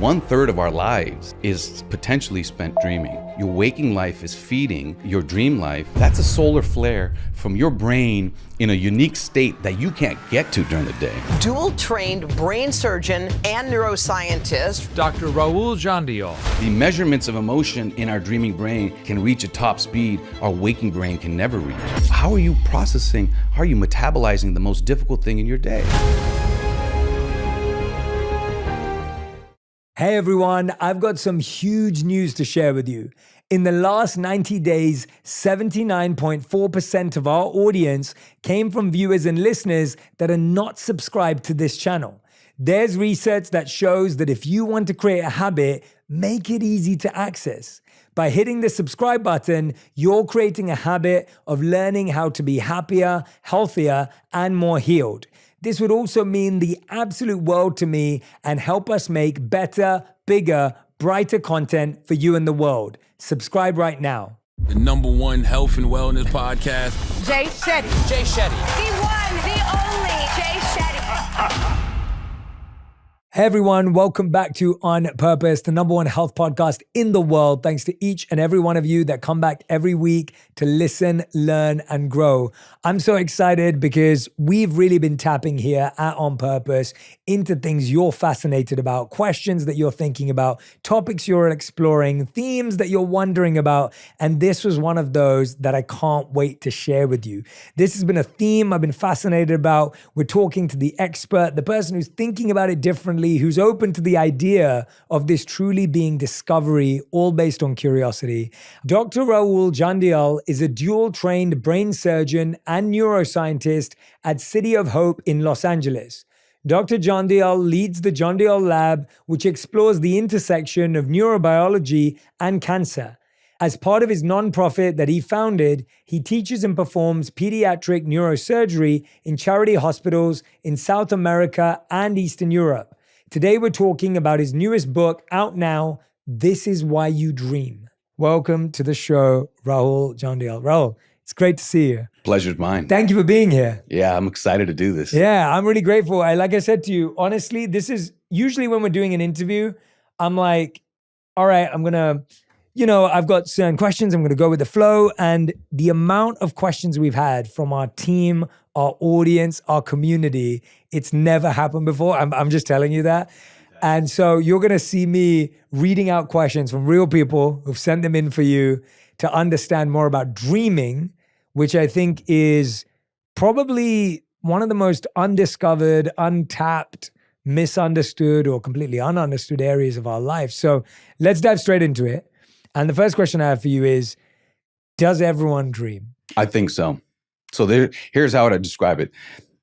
1/3 of our lives is potentially spent dreaming. Your waking life is feeding your dream life. That's a solar flare from your brain in a unique state that you can't get to during the day. Dual-trained brain surgeon and neuroscientist, Dr. Rahul Jandial. The measurements of emotion in our dreaming brain can reach a top speed our waking brain can never reach. How are you processing, how are you metabolizing the most difficult thing in your day? Hey everyone, I've got some huge news to share with you. In the last 90 days, 79.4% of our audience came from viewers and listeners that are not subscribed to this channel. There's research that shows that if you want to create a habit, make it easy to access. By hitting the subscribe button, you're creating a habit of learning how to be happier, healthier, and more healed. This would also mean the absolute world to me and help us make better, bigger, brighter content for you and the world. Subscribe right now. The #1 health and wellness podcast. Jay Shetty. Jay Shetty. The one, the only Jay Shetty. Hey everyone, welcome back to On Purpose, the #1 health podcast in the world. Thanks to each and every one of you that come back every week to listen, learn, and grow. I'm so excited because we've really been tapping here at On Purpose into things you're fascinated about, questions that you're thinking about, topics you're exploring, themes that you're wondering about. And this was one of those that I can't wait to share with you. This has been a theme I've been fascinated about. We're talking to the expert, the person who's thinking about it differently, who's open to the idea of this truly being discovery, all based on curiosity. Dr. Rahul Jandial is a dual-trained brain surgeon and neuroscientist at City of Hope in Los Angeles. Dr. Jandial leads the Jandial Lab, which explores the intersection of neurobiology and cancer. As part of his nonprofit that he founded, he teaches and performs pediatric neurosurgery in charity hospitals in South America and Eastern Europe. Today, we're talking about his newest book, out now, This Is Why You Dream. Welcome to the show, Rahul Jandial. Rahul, it's great to see you. Pleasure's mine. Thank you for being here. Yeah, I'm excited to do this. Yeah, I'm really grateful. Like I said to you, honestly, this is usually when we're doing an interview, I'm like, all right, I'm going to, I've got certain questions. I'm going to go with the flow. And the amount of questions we've had from our team, our audience, our community, it's never happened before. I'm just telling you that. And so you're going to see me reading out questions from real people who've sent them in for you to understand more about dreaming, which I think is probably one of the most undiscovered, untapped, misunderstood, or completely ununderstood areas of our life. So let's dive straight into it. And the first question I have for you is, does everyone dream? I think so. So here's how I describe it.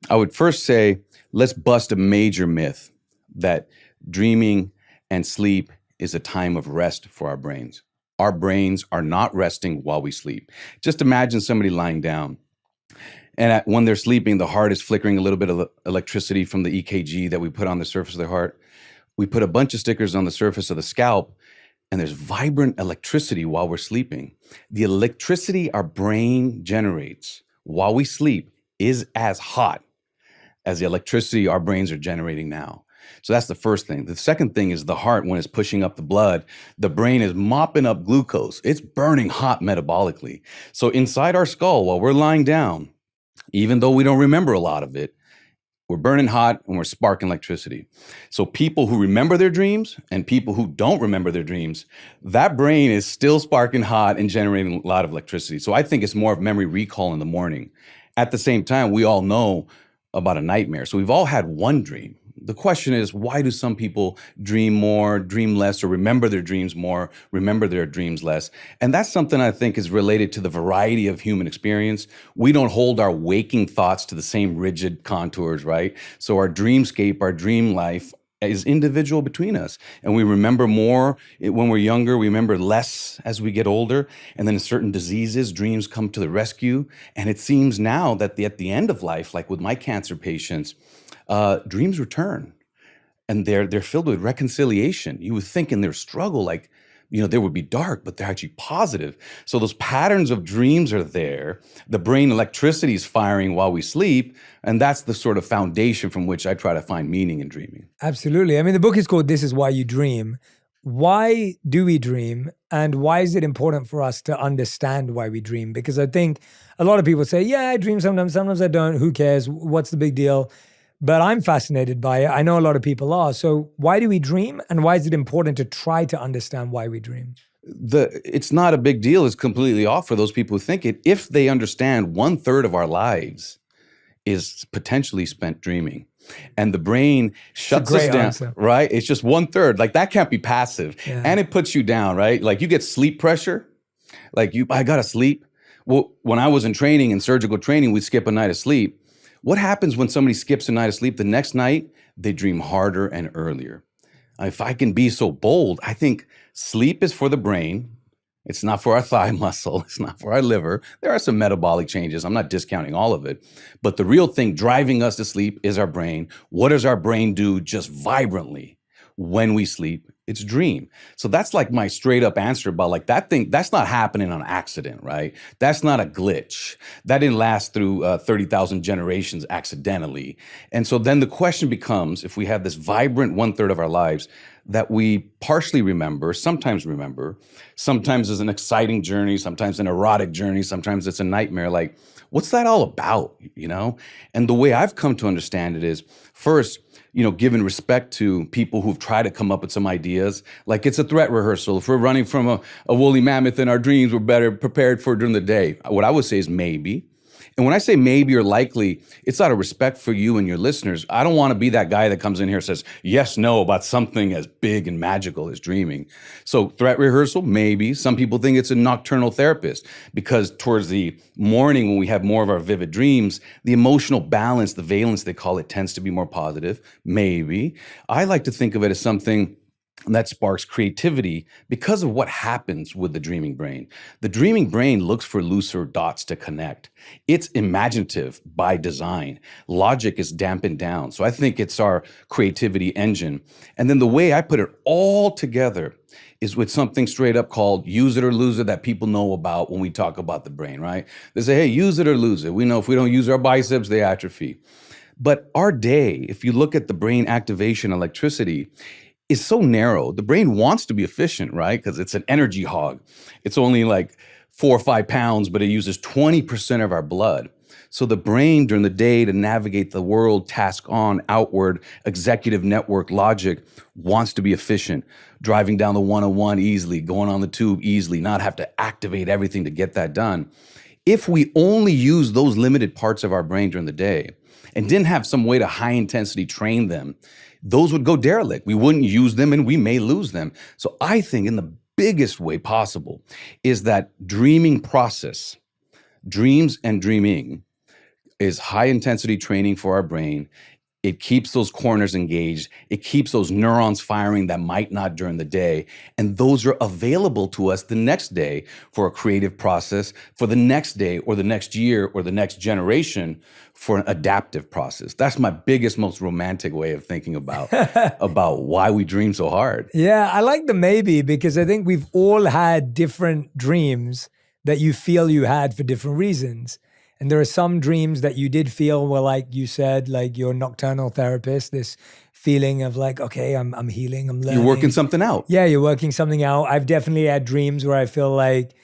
I would first say, let's bust a major myth that dreaming and sleep is a time of rest for our brains. Our brains are not resting while we sleep. Just imagine somebody lying down. And when they're sleeping, the heart is flickering a little bit of electricity from the EKG that we put on the surface of their heart. We put a bunch of stickers on the surface of the scalp, and there's vibrant electricity while we're sleeping. The electricity our brain generates while we sleep is as hot as the electricity our brains are generating now. So that's the first thing. The second thing is the heart, when it's pushing up the blood, the brain is mopping up glucose. It's burning hot metabolically. So inside our skull, while we're lying down, even though we don't remember a lot of it, we're burning hot and we're sparking electricity. So people who remember their dreams and people who don't remember their dreams, that brain is still sparking hot and generating a lot of electricity. So I think it's more of memory recall in the morning. At the same time, we all know about a nightmare. So we've all had one dream. The question is, why do some people dream more, dream less, or remember their dreams more, remember their dreams less? And that's something I think is related to the variety of human experience. We don't hold our waking thoughts to the same rigid contours, right? So our dreamscape, our dream life is individual between us. And we remember more when we're younger, we remember less as we get older. And then in certain diseases, dreams come to the rescue. And it seems now that at the end of life, like with my cancer patients, dreams return, and they're filled with reconciliation. You would think in their struggle, like, they would be dark, but they're actually positive. So those patterns of dreams are there. The brain electricity is firing while we sleep. And that's the sort of foundation from which I try to find meaning in dreaming. Absolutely. I mean, the book is called This Is Why You Dream. Why do we dream? And why is it important for us to understand why we dream? Because I think a lot of people say, yeah, I dream sometimes I don't. Who cares? What's the big deal? But I'm fascinated by it. I know a lot of people are. So why do we dream? And why is it important to try to understand why we dream? It's not a big deal. It's completely off for those people who think it. If they understand 1/3 of our lives is potentially spent dreaming. And the brain shuts us down, answer. right? It's just 1/3. Like that can't be passive. Yeah. And it puts you down, right? Like you get sleep pressure. Like I gotta sleep. Well, when I was in training, in surgical training, we'd skip a night of sleep. What happens when somebody skips a night of sleep? The next night, they dream harder and earlier. If I can be so bold, I think sleep is for the brain. It's not for our thigh muscle. It's not for our liver. There are some metabolic changes. I'm not discounting all of it. But the real thing driving us to sleep is our brain. What does our brain do just vibrantly when we sleep? It's dream. So that's like my straight up answer about like that thing. That's not happening on accident, right? That's not a glitch. That didn't last through 30,000 generations accidentally. And so then the question becomes, if we have this vibrant 1/3 of our lives that we partially remember, sometimes it's an exciting journey, sometimes an erotic journey, sometimes it's a nightmare. Like, what's that all about, And the way I've come to understand it is, first, giving respect to people who've tried to come up with some ideas, like it's a threat rehearsal. If we're running from a woolly mammoth in our dreams, we're better prepared for it during the day. What I would say is maybe. And when I say maybe or likely, it's out of respect for you and your listeners. I don't want to be that guy that comes in here and says, yes, no, about something as big and magical as dreaming. So threat rehearsal, maybe. Some people think it's a nocturnal therapist because towards the morning when we have more of our vivid dreams, the emotional balance, the valence they call it, tends to be more positive. Maybe. I like to think of it as something that sparks creativity because of what happens with the dreaming brain. The dreaming brain looks for looser dots to connect. It's imaginative by design. Logic is dampened down. So I think it's our creativity engine. And then the way I put it all together is with something straight up called use it or lose it that people know about when we talk about the brain, right? They say, hey, use it or lose it. We know if we don't use our biceps, they atrophy. But our day, if you look at the brain activation electricity, is so narrow. The brain wants to be efficient, right? Because it's an energy hog. It's only like 4 or 5 pounds, but it uses 20% of our blood. So the brain during the day to navigate the world, task on, outward, executive network logic wants to be efficient, driving down the 101 easily, going on the tube easily, not have to activate everything to get that done. If we only use those limited parts of our brain during the day and didn't have some way to high intensity train them, those would go derelict. We wouldn't use them and we may lose them. So I think in the biggest way possible is that dreaming process, dreams and dreaming, is high intensity training for our brain. It keeps those corners engaged. It keeps those neurons firing that might not during the day. And those are available to us the next day for a creative process, for the next day or the next year or the next generation for an adaptive process. That's my biggest, most romantic way of thinking about, about why we dream so hard. Yeah, I like the maybe because I think we've all had different dreams that you feel you had for different reasons. And there are some dreams that you did feel were like you said, like your nocturnal therapist, this feeling of like, okay, I'm healing, I'm learning. You're working something out. Yeah, you're working something out. I've definitely had dreams where I feel like,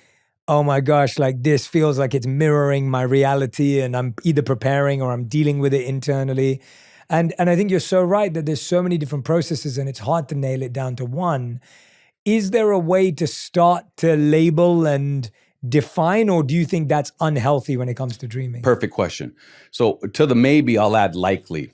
oh my gosh, like this feels like it's mirroring my reality and I'm either preparing or I'm dealing with it internally. And I think you're so right that there's so many different processes and it's hard to nail it down to one. Is there a way to start to label and define, or do you think that's unhealthy when it comes to dreaming? Perfect question. So to the maybe, I'll add likely.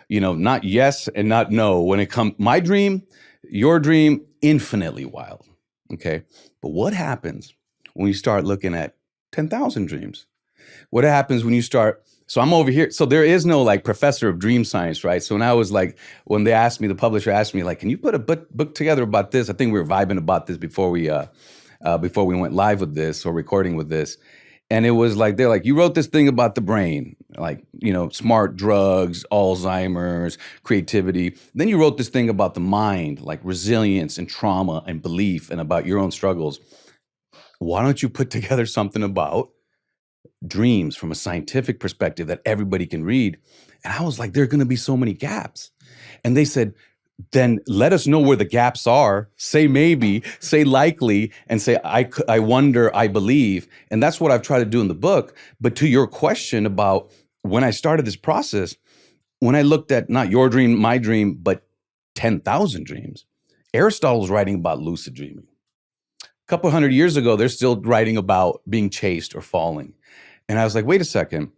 Not yes and not no. When it comes, my dream, your dream, infinitely wild. Okay. But what happens when you start looking at 10,000 dreams? What happens when you start? So I'm over here. So there is no like professor of dream science, right? So when I was like, when they asked me, the publisher asked me like, can you put a book together about this? I think we were vibing about this before we went live with this or recording with this. And it was like, they're like, you wrote this thing about the brain. like, smart drugs, Alzheimer's, creativity. Then you wrote this thing about the mind, like resilience and trauma and belief and about your own struggles. Why don't you put together something about dreams from a scientific perspective that everybody can read? And I was like, there are going to be so many gaps. And they said, then let us know where the gaps are. Say maybe, say likely, and say, I wonder, I believe. And that's what I've tried to do in the book. But to your question about when I started this process, when I looked at not your dream, my dream, but 10,000 dreams, Aristotle's writing about lucid dreaming. A couple hundred years ago, they're still writing about being chased or falling. And I was like, wait a second.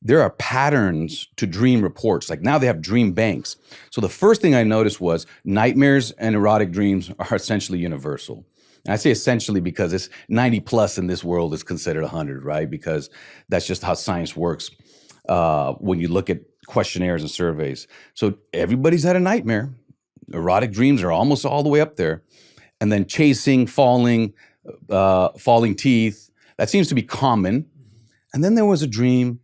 There are patterns to dream reports. Like now they have dream banks. So the first thing I noticed was nightmares and erotic dreams are essentially universal. And I say essentially because it's 90 plus in this world is considered 100, right? Because that's just how science works when you look at questionnaires and surveys. So everybody's had a nightmare. Erotic dreams are almost all the way up there. And then chasing, falling, falling teeth, that seems to be common. And then there was a dream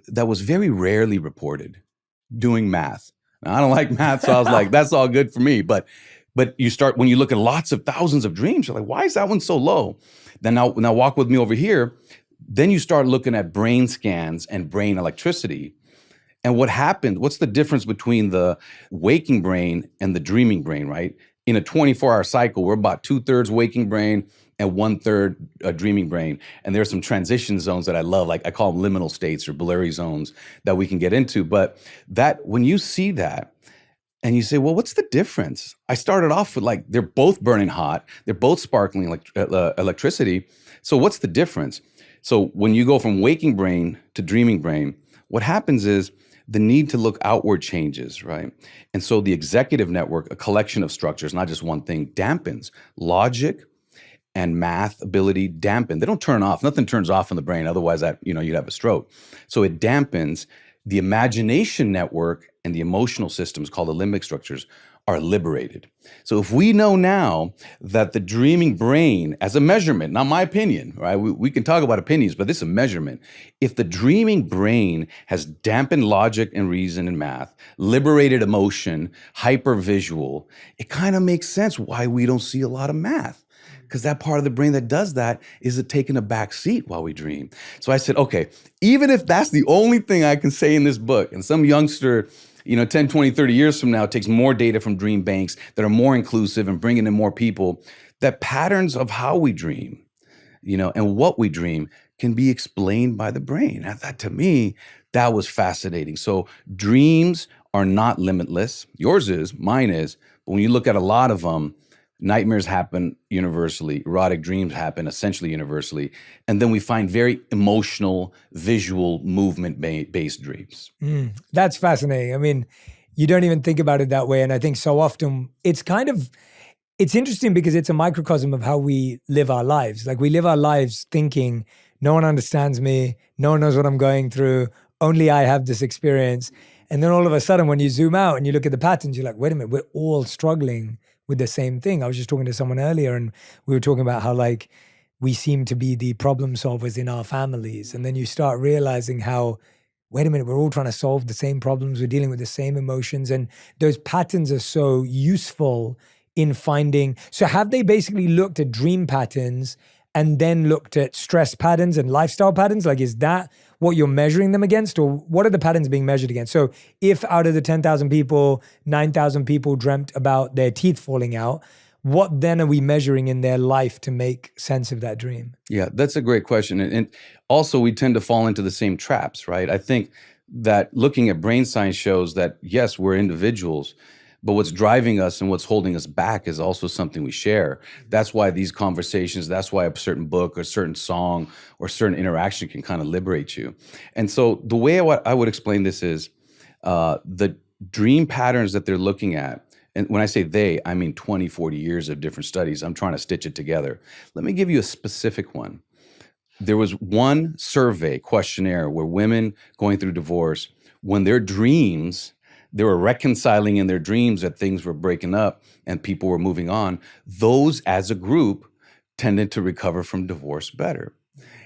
that was very rarely reported, doing math. Now, I don't like math, so I was like, that's all good for me. But you start, when you look at lots of thousands of dreams, you're like, why is that one so low? Then now walk with me over here. Then you start looking at brain scans and brain electricity. And what happened, what's the difference between the waking brain and the dreaming brain, right? In a 24-hour cycle, we're about 2/3 waking brain and 1/3 dreaming brain. And there's some transition zones that I love, like I call them liminal states or blurry zones that we can get into. But that, when you see that and you say, well, what's the difference? I started off with like, they're both burning hot. They're both sparkling electricity. So what's the difference? So when you go from waking brain to dreaming brain, what happens is the need to look outward changes, right? And so the executive network, a collection of structures, not just one thing, dampens. Logic and math ability dampen. They don't turn off. Nothing turns off in the brain. Otherwise, you'd have a stroke. So it dampens. The imagination network and the emotional systems, called the limbic structures, are liberated. So if we know now that the dreaming brain, as a measurement, not my opinion, right? We can talk about opinions, but this is a measurement. If the dreaming brain has dampened logic and reason and math, liberated emotion, hypervisual, it kind of makes sense why we don't see a lot of math. Because that part of the brain that does that is taking a back seat while we dream. So I said, okay, even if that's the only thing I can say in this book, and some youngster 10, 20, 30 years from now takes more data from dream banks that are more inclusive and bringing in more people, that patterns of how we dream, and what we dream can be explained by the brain. And that, to me, that was fascinating. So dreams are not limitless. Yours is, mine is. But when you look at a lot of them, nightmares happen universally. Erotic dreams happen essentially universally. And then we find very emotional, visual, movement-based dreams. That's fascinating. I mean, you don't even think about it that way. And I think so often it's interesting because it's a microcosm of how we live our lives. Like we live our lives thinking, no one understands me. No one knows what I'm going through. Only I have this experience. And then all of a sudden, when you zoom out and you look at the patterns, you're like, wait a minute, we're all struggling with the same thing. I was just talking to someone earlier and we were talking about how like we seem to be the problem solvers in our families. And then you start realizing how, wait a minute, we're all trying to solve the same problems. We're dealing with the same emotions. And those patterns are so useful in finding. So have they basically looked at dream patterns and then looked at stress patterns and lifestyle patterns? Like, is that what you're measuring them against, or what are the patterns being measured against? So if out of the 10,000 people, 9,000 people dreamt about their teeth falling out, what then are we measuring in their life to make sense of that dream? Yeah, that's a great question. And also we tend to fall into the same traps, right? I think that looking at brain science shows that, yes, we're individuals, but what's driving us and what's holding us back is also something we share. That's why these conversations, that's why a certain book or a certain song or certain interaction can kind of liberate you. And so the way I would explain this is the dream patterns that they're looking at, and when I say they, I mean 20, 40 years of different studies. I'm trying to stitch it together. Let me give you a specific one. There was one survey questionnaire where women going through divorce, when their dreams, they were reconciling in their dreams that things were breaking up and people were moving on. Those as a group tended to recover from divorce better.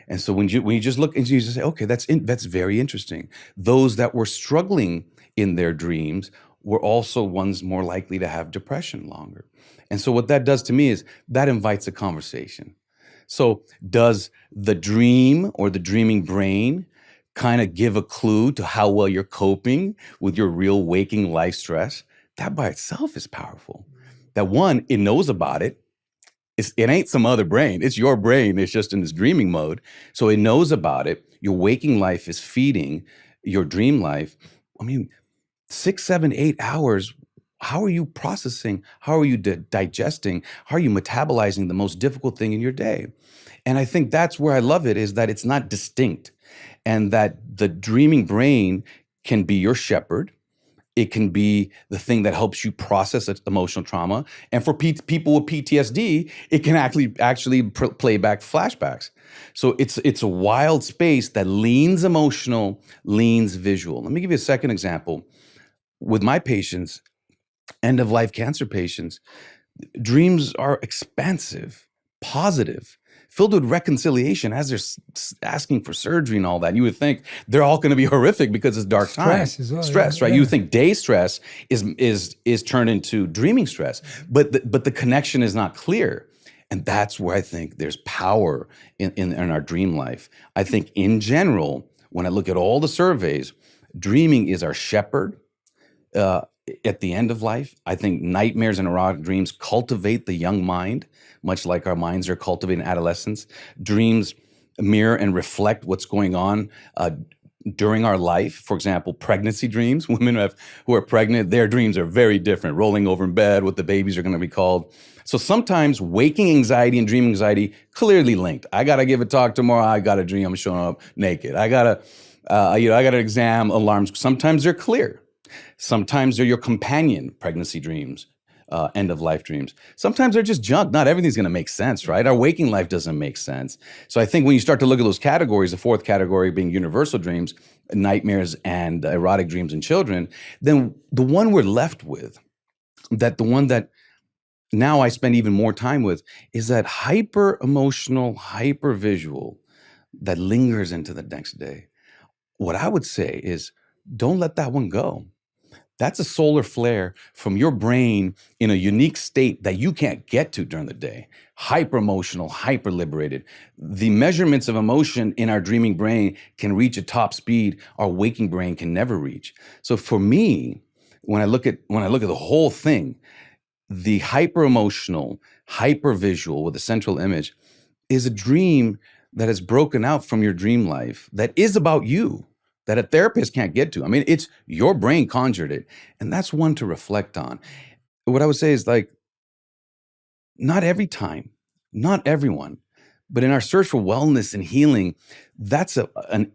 And so when you just look and you just say, okay, that's very interesting. Those that were struggling in their dreams were also ones more likely to have depression longer. And so what that does to me is that invites a conversation. So does the dream or the dreaming brain kind of give a clue to how well you're coping with your real waking life stress? That by itself is powerful. That one, it knows about it. It ain't some other brain. It's your brain. It's just in this dreaming mode. So it knows about it. Your waking life is feeding your dream life. I mean, 6, 7, 8 hours. How are you processing? How are you digesting? How are you metabolizing the most difficult thing in your day? And I think that's where I love it, is that it's not distinct, and that the dreaming brain can be your shepherd. It can be the thing that helps you process emotional trauma. And for people with PTSD, it can actually play back flashbacks. So it's a wild space that leans emotional, leans visual. Let me give you a second example. With my patients, end-of-life cancer patients, dreams are expansive, positive, filled with reconciliation as they're asking for surgery and all that. You would think they're all going to be horrific because it's dark times. Stress as well. Stress, right? You would think day stress is turned into dreaming stress, but the connection is not clear. And that's where I think there's power in our dream life. I think in general, when I look at all the surveys, dreaming is our shepherd. At the end of life, I think nightmares and erotic dreams cultivate the young mind, much like our minds are cultivated in adolescence. Dreams mirror and reflect what's going on during our life. For example, pregnancy dreams. Women who are pregnant, their dreams are very different, rolling over in bed, what the babies are going to be called. So sometimes waking anxiety and dream anxiety clearly linked. I got to give a talk tomorrow. I got a dream I'm showing up naked. I got an exam alarms. Sometimes they're clear. Sometimes they're your companion pregnancy dreams, end-of-life dreams. Sometimes they're just junk. Not everything's going to make sense, right? Our waking life doesn't make sense. So I think when you start to look at those categories, the fourth category being universal dreams, nightmares and erotic dreams in children, then the one we're left with, the one that now I spend even more time with, is that hyper-emotional, hyper-visual that lingers into the next day. What I would say is, don't let that one go. That's a solar flare from your brain in a unique state that you can't get to during the day. Hyper emotional, hyper liberated. The measurements of emotion in our dreaming brain can reach a top speed our waking brain can never reach. So for me, when I look at the whole thing, the hyper emotional, hyper visual with a central image is a dream that is broken out from your dream life that is about you, that a therapist can't get to. I mean, it's your brain conjured it. And that's one to reflect on. What I would say is, like, not every time, not everyone, but in our search for wellness and healing, that's a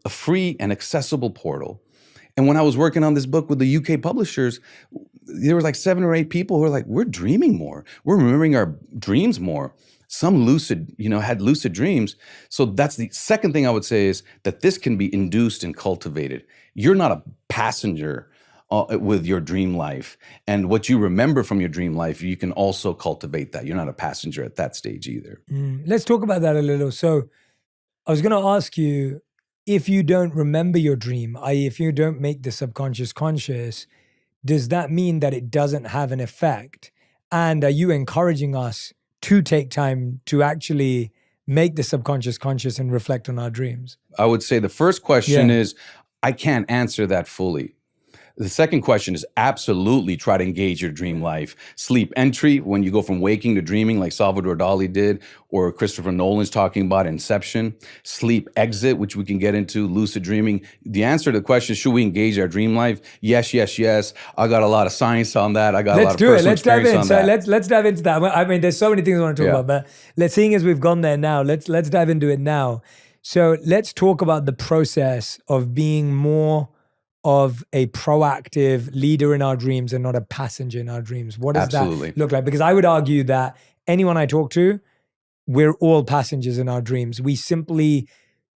free and accessible portal. And when I was working on this book with the UK publishers, there were like 7 or 8 people who were like, we're dreaming more. We're remembering our dreams more. Some had lucid dreams. So that's the second thing I would say, is that this can be induced and cultivated. You're not a passenger with your dream life. And what you remember from your dream life, you can also cultivate that. You're not a passenger at that stage either. Let's talk about that a little. So I was going to ask you, if you don't remember your dream, i.e. if you don't make the subconscious conscious, does that mean that it doesn't have an effect? And are you encouraging us to take time to actually make the subconscious conscious and reflect on our dreams? I would say the first question is, I can't answer that fully. The second question is absolutely try to engage your dream life. Sleep entry, when you go from waking to dreaming, like Salvador Dali did, or Christopher Nolan's talking about Inception. Sleep exit, which we can get into, lucid dreaming. The answer to the question, should we engage our dream life? Yes, yes, yes. I got a lot of science on that. I got a lot of personal experience on that. Let's dive into that. I mean, there's so many things I want to talk about, but seeing as we've gone there now, let's dive into it now. So let's talk about the process of being more of a proactive leader in our dreams and not a passenger in our dreams. What does that look like? Because I would argue that anyone I talk to, we're all passengers in our dreams. We simply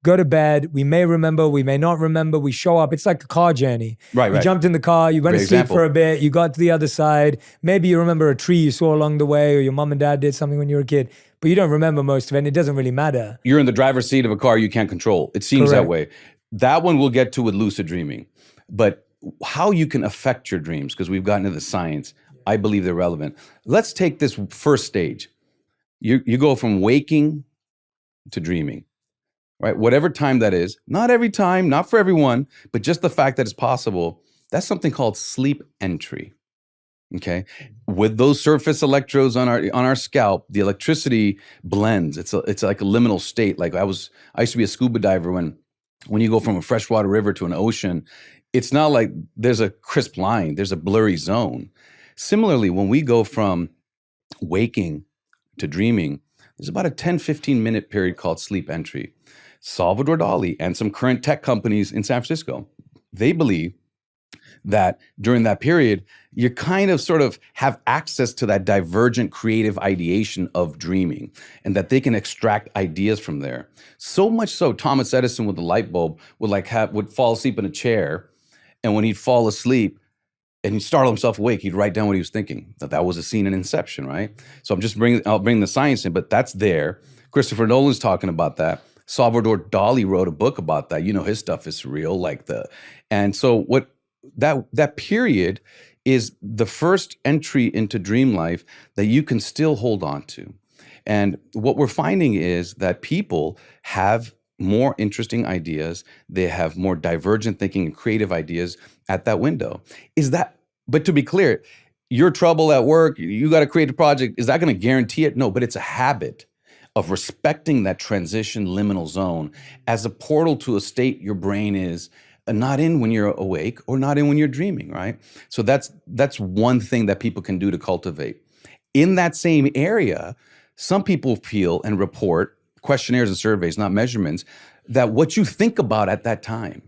go to bed. We may remember, we may not remember. We show up. It's like a car journey. Right, You right. jumped in the car, you went Great to sleep example. for a bit, you got to the other side. Maybe you remember a tree you saw along the way, or your mom and dad did something when you were a kid, but you don't remember most of it, and it doesn't really matter. You're in the driver's seat of a car you can't control. It seems Correct. that way. That one we'll get to with lucid dreaming. But how you can affect your dreams, because we've gotten into the science, I believe they're relevant. Let's take this first stage. You go from waking to dreaming, right? Whatever time that is, not every time, not for everyone, but just the fact that it's possible, that's something called sleep entry. Okay, with those surface electrodes on our scalp, the electricity blends. It's like a liminal state. Like I used to be a scuba diver. When you go from a freshwater river to an ocean, it's not like there's a crisp line. There's a blurry zone. Similarly, when we go from waking to dreaming, there's about a 10-15 minute period called sleep entry. Salvador Dali and some current tech companies in San Francisco, they believe that during that period, you kind of sort of have access to that divergent creative ideation of dreaming, and that they can extract ideas from there. So much so, Thomas Edison with the light bulb would fall asleep in a chair, and when he'd fall asleep and he'd startle himself awake, he'd write down what he was thinking. That was a scene in Inception, right? So I'll bring the science in, but that's there. Christopher Nolan's talking about that. Salvador Dali wrote a book about that. You know, his stuff is real, and so what that period is the first entry into dream life that you can still hold on to. And what we're finding is that people have more interesting ideas. They have more divergent thinking and creative ideas at that window. But to be clear, your trouble at work, you got to create a project. Is that going to guarantee it? No, but it's a habit of respecting that transition liminal zone as a portal to a state your brain is not in when you're awake or not in when you're dreaming, right? So that's one thing that people can do to cultivate. In that same area, some people feel and report, questionnaires and surveys, not measurements, that what you think about at that time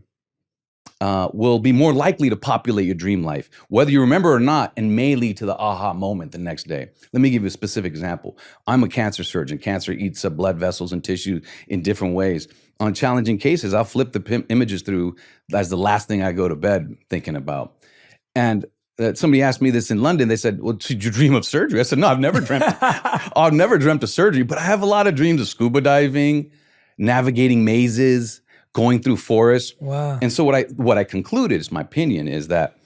will be more likely to populate your dream life, whether you remember or not, and may lead to the aha moment the next day. Let me give you a specific example. I'm a cancer surgeon. Cancer eats up blood vessels and tissue in different ways. On challenging cases, I'll flip the images through as the last thing I go to bed thinking about. And somebody asked me this in London. They said, well, did you dream of surgery? I said, no, I've never dreamt of surgery, but I have a lot of dreams of scuba diving, navigating mazes, going through forests. Wow. And so what I concluded, is my opinion, is that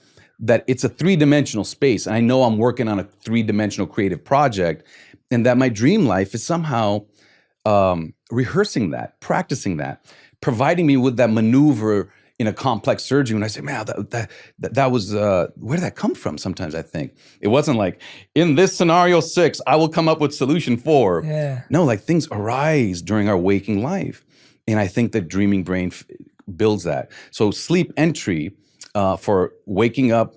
it's a three-dimensional space. And I know I'm working on a three-dimensional creative project, and that my dream life is somehow rehearsing that, practicing that, providing me with that maneuver in a complex surgery. When I say, man, that was, where did that come from? Sometimes I think it wasn't like, in this scenario 6, I will come up with solution 4. Yeah. No, like things arise during our waking life. And I think the dreaming brain builds that. So sleep entry for waking up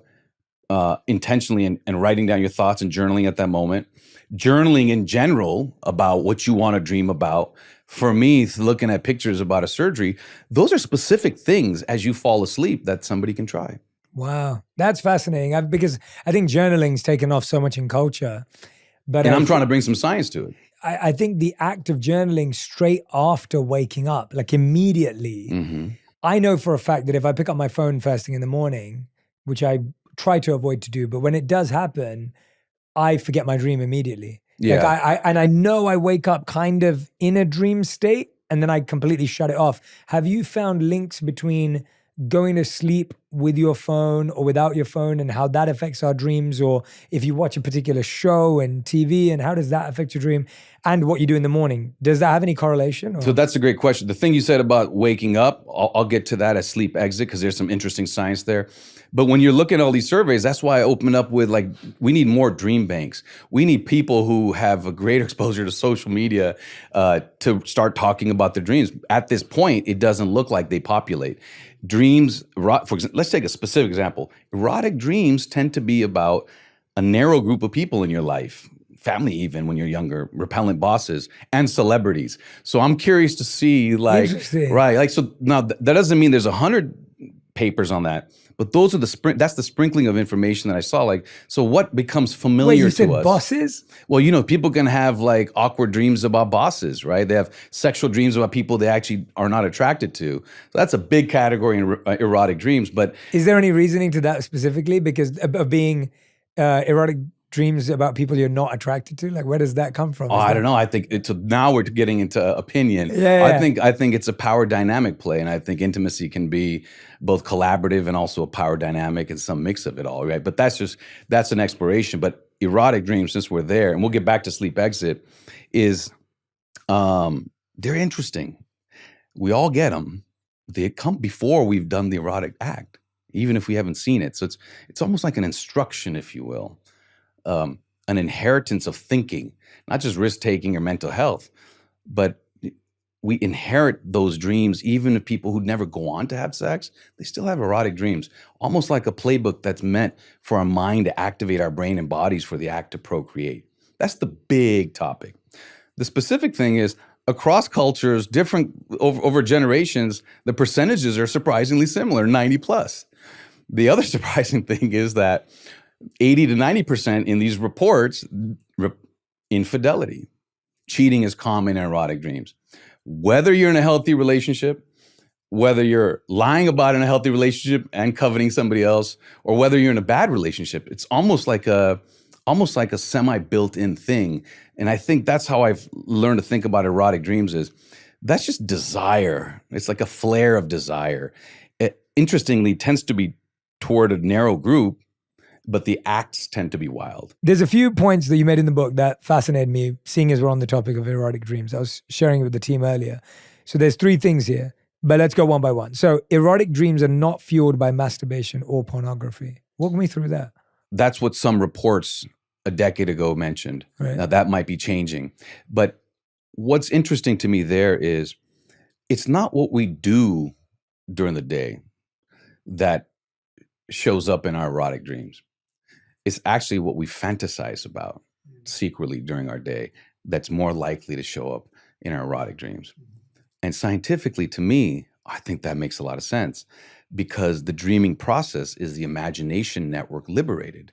intentionally and writing down your thoughts and journaling at that moment. Journaling in general about what you want to dream about. For me, looking at pictures about a surgery, those are specific things as you fall asleep that somebody can try. Wow. That's fascinating because I think journaling's taken off so much in culture. But I'm trying to bring some science to it. I think the act of journaling straight after waking up, like immediately, Mm-hmm. I know for a fact that if I pick up my phone first thing in the morning, which I try to avoid to do, but when it does happen, I forget my dream immediately. Yeah. Like I know I wake up kind of in a dream state and then I completely shut it off. Have you found links between going to sleep with your phone or without your phone and how that affects our dreams, or if you watch a particular show and TV and how does that affect your dream, and what you do in the morning? Does that have any correlation? Or? So that's a great question. The thing you said about waking up, I'll get to that as sleep exit because there's some interesting science there. But when you're looking at all these surveys, that's why I open up with we need more dream banks. We need people who have a greater exposure to social media to start talking about their dreams. At this point, it doesn't look like they populate. Dreams, for example, let's take a specific example. Erotic dreams tend to be about a narrow group of people in your life, family even when you're younger, repellent bosses, and celebrities. So I'm curious to see Interesting. right, so now that doesn't mean there's 100 papers on that. But those are that's the sprinkling of information that I saw. Like, so what becomes familiar Wait, you to said us? bosses? Well, people can have like awkward dreams about bosses, right? They have sexual dreams about people they actually are not attracted to. So that's a big category in erotic dreams. But Is there any reasoning to that specifically? Because of being erotic dreams about people you're not attracted to? Like, where does that come from? I don't know. I think now we're getting into opinion. Yeah. I think it's a power dynamic play, and I think intimacy can be both collaborative and also a power dynamic and some mix of it all, right? But that's an exploration. But erotic dreams, since we're there, and we'll get back to sleep exit, is they're interesting. We all get them. They come before we've done the erotic act, even if we haven't seen it. So it's almost like an instruction, if you will. An inheritance of thinking, not just risk-taking or mental health, but we inherit those dreams. Even if people who never go on to have sex, they still have erotic dreams, almost like a playbook that's meant for our mind to activate our brain and bodies for the act to procreate. That's the big topic. The specific thing is, across cultures, different over generations, the percentages are surprisingly similar, 90 plus. The other surprising thing is that 80 to 90% in these reports, infidelity. Cheating is common in erotic dreams. Whether you're in a healthy relationship, whether you're lying about in a healthy relationship and coveting somebody else, or whether you're in a bad relationship, it's almost like a semi-built-in thing. And I think that's how I've learned to think about erotic dreams is that's just desire. It's like a flare of desire. It, interestingly, tends to be toward a narrow group, but the acts tend to be wild. There's a few points that you made in the book that fascinated me, seeing as we're on the topic of erotic dreams. I was sharing it with the team earlier. So there's 3 things here, but let's go one by one. So erotic dreams are not fueled by masturbation or pornography. Walk me through that. That's what some reports a decade ago mentioned. Right. Now that might be changing. But what's interesting to me there is it's not what we do during the day that shows up in our erotic dreams. It's actually what we fantasize about secretly during our day that's more likely to show up in our erotic dreams. And scientifically, to me, I think that makes a lot of sense because the dreaming process is the imagination network liberated.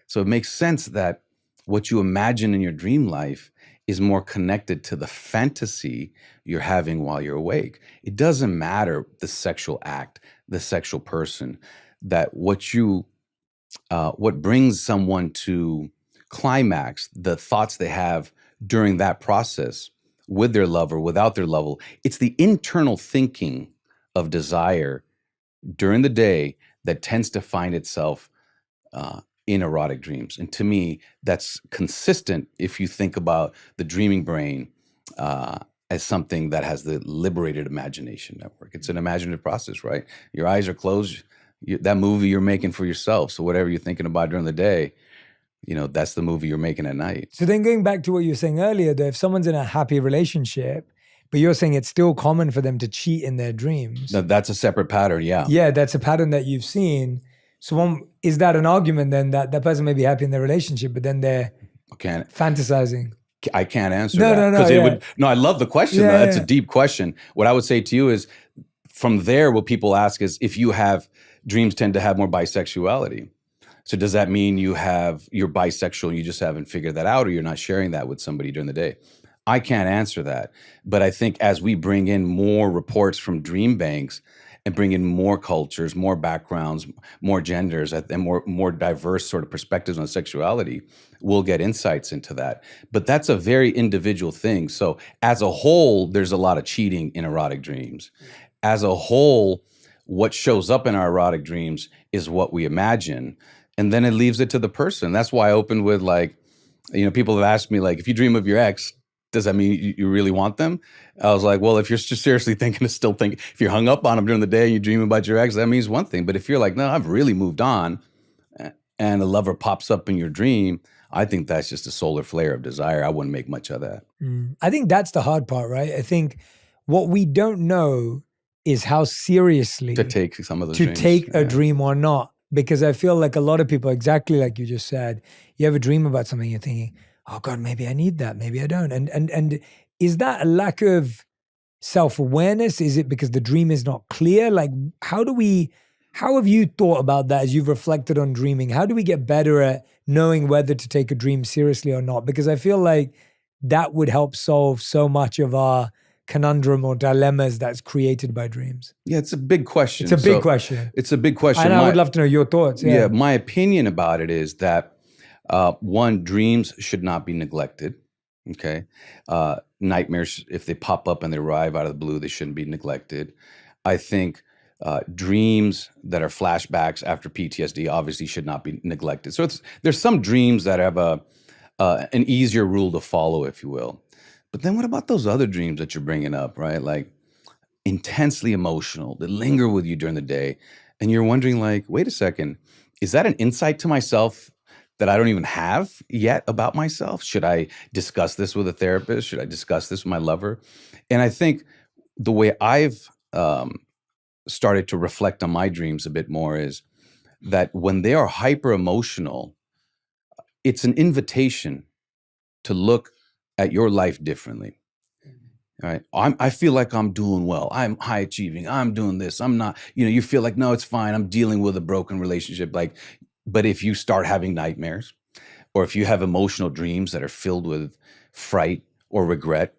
So it makes sense that what you imagine in your dream life is more connected to the fantasy you're having while you're awake. It doesn't matter the sexual act, the sexual person, that what brings someone to climax, the thoughts they have during that process with their lover, without their lover, it's the internal thinking of desire during the day that tends to find itself in erotic dreams. And to me, that's consistent if you think about the dreaming brain as something that has the liberated imagination network. It's an imaginative process, right? Your eyes are closed. That movie you're making for yourself. So whatever you're thinking about during the day, that's the movie you're making at night. So then going back to what you were saying earlier, that if someone's in a happy relationship, but you're saying it's still common for them to cheat in their dreams. No, that's a separate pattern, yeah. Yeah, that's a pattern that you've seen. So is that an argument then that that person may be happy in their relationship, but then they're fantasizing? I can't answer that. No, I love the question. Yeah, That's a deep question. What I would say to you is, from there, what people ask is if you have dreams tend to have more bisexuality. So does that mean you're bisexual and you just haven't figured that out, or you're not sharing that with somebody during the day? I can't answer that. But I think as we bring in more reports from dream banks and bring in more cultures, more backgrounds, more genders, and more diverse sort of perspectives on sexuality, we'll get insights into that. But that's a very individual thing. So as a whole, there's a lot of cheating in erotic dreams. As a whole, what shows up in our erotic dreams is what we imagine. And then it leaves it to the person. That's why I opened with people have asked me, if you dream of your ex, does that mean you really want them? I was like, well, if you're just seriously if you're hung up on them during the day and you dream about your ex, that means one thing. But if you're like, no, I've really moved on, and a lover pops up in your dream, I think that's just a solar flare of desire. I wouldn't make much of that. I think that's the hard part, right? I think what we don't know is how seriously to take some of those dreams. A dream or not. Because I feel like a lot of people, exactly like you just said, you have a dream about something, you're thinking, oh God, maybe I need that, maybe I don't. And is that a lack of self-awareness? Is it because the dream is not clear? Like, how do we How have you thought about that as you've reflected on dreaming? How do we get better at knowing whether to take a dream seriously or not? Because I feel like that would help solve so much of our conundrum or dilemmas that's created by dreams. Yeah, it's a big question. It's a big question. It's a big question. And I would love to know your thoughts. Yeah, my opinion about it is that one, dreams should not be neglected. Okay, nightmares, if they pop up and they arrive out of the blue, they shouldn't be neglected. I think dreams that are flashbacks after PTSD obviously should not be neglected. So there's some dreams that have an easier rule to follow, if you will. But then what about those other dreams that you're bringing up, right? Like intensely emotional, that linger with you during the day, and you're wondering, like, wait a second, is that an insight to myself that I don't even have yet about myself? Should I discuss this with a therapist? Should I discuss this with my lover? And I think the way I've started to reflect on my dreams a bit more is that when they are hyper emotional, it's an invitation to look at your life differently. All right. I feel like I'm doing well. I'm high achieving. I'm doing this. I'm not, you feel like, no, it's fine. I'm dealing with a broken relationship. But if you start having nightmares, or if you have emotional dreams that are filled with fright or regret,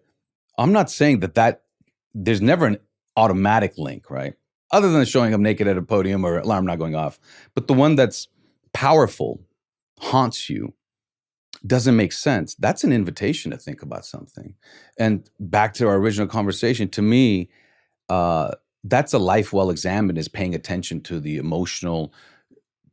I'm not saying that there's never an automatic link, right? Other than showing up naked at a podium or alarm not going off. But the one that's powerful, haunts you, doesn't make sense. That's an invitation to think about something. And back to our original conversation, to me, that's a life well examined, is paying attention to the emotional,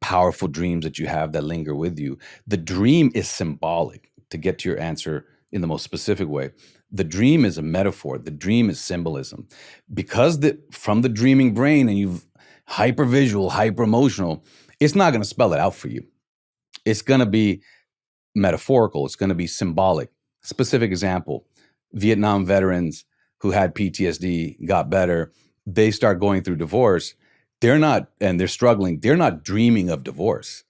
powerful dreams that you have that linger with you. The dream is symbolic, to get to your answer in the most specific way. The dream is a metaphor. The dream is symbolism. Because from the dreaming brain, and you've hyper-visual, hyper-emotional, it's not going to spell it out for you. It's going to be metaphorical. It's going to be symbolic. Specific example, Vietnam veterans who had PTSD got better. They start going through divorce. And they're struggling. They're not dreaming of divorce.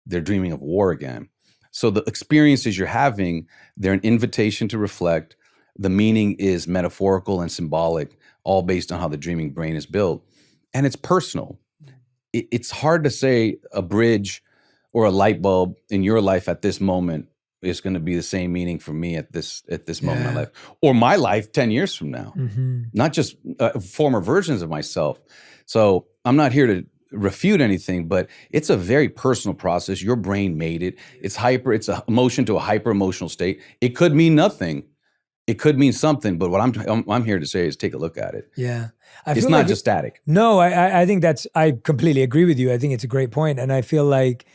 They're dreaming of war again. So the experiences you're having, they're an invitation to reflect. The meaning is metaphorical and symbolic, all based on how the dreaming brain is built. And it's personal. It's hard to say a bridge or a light bulb in your life at this moment is going to be the same meaning for me at this moment in my life, or my life 10 years from now, not just former versions of myself. So I'm not here to refute anything, but it's a very personal process. Your brain made it. It's an emotion to a hyper emotional state. It could mean nothing. It could mean something, but what I'm here to say is take a look at it. Yeah. It's not just static. No, I think I completely agree with you. I think it's a great point. And I feel like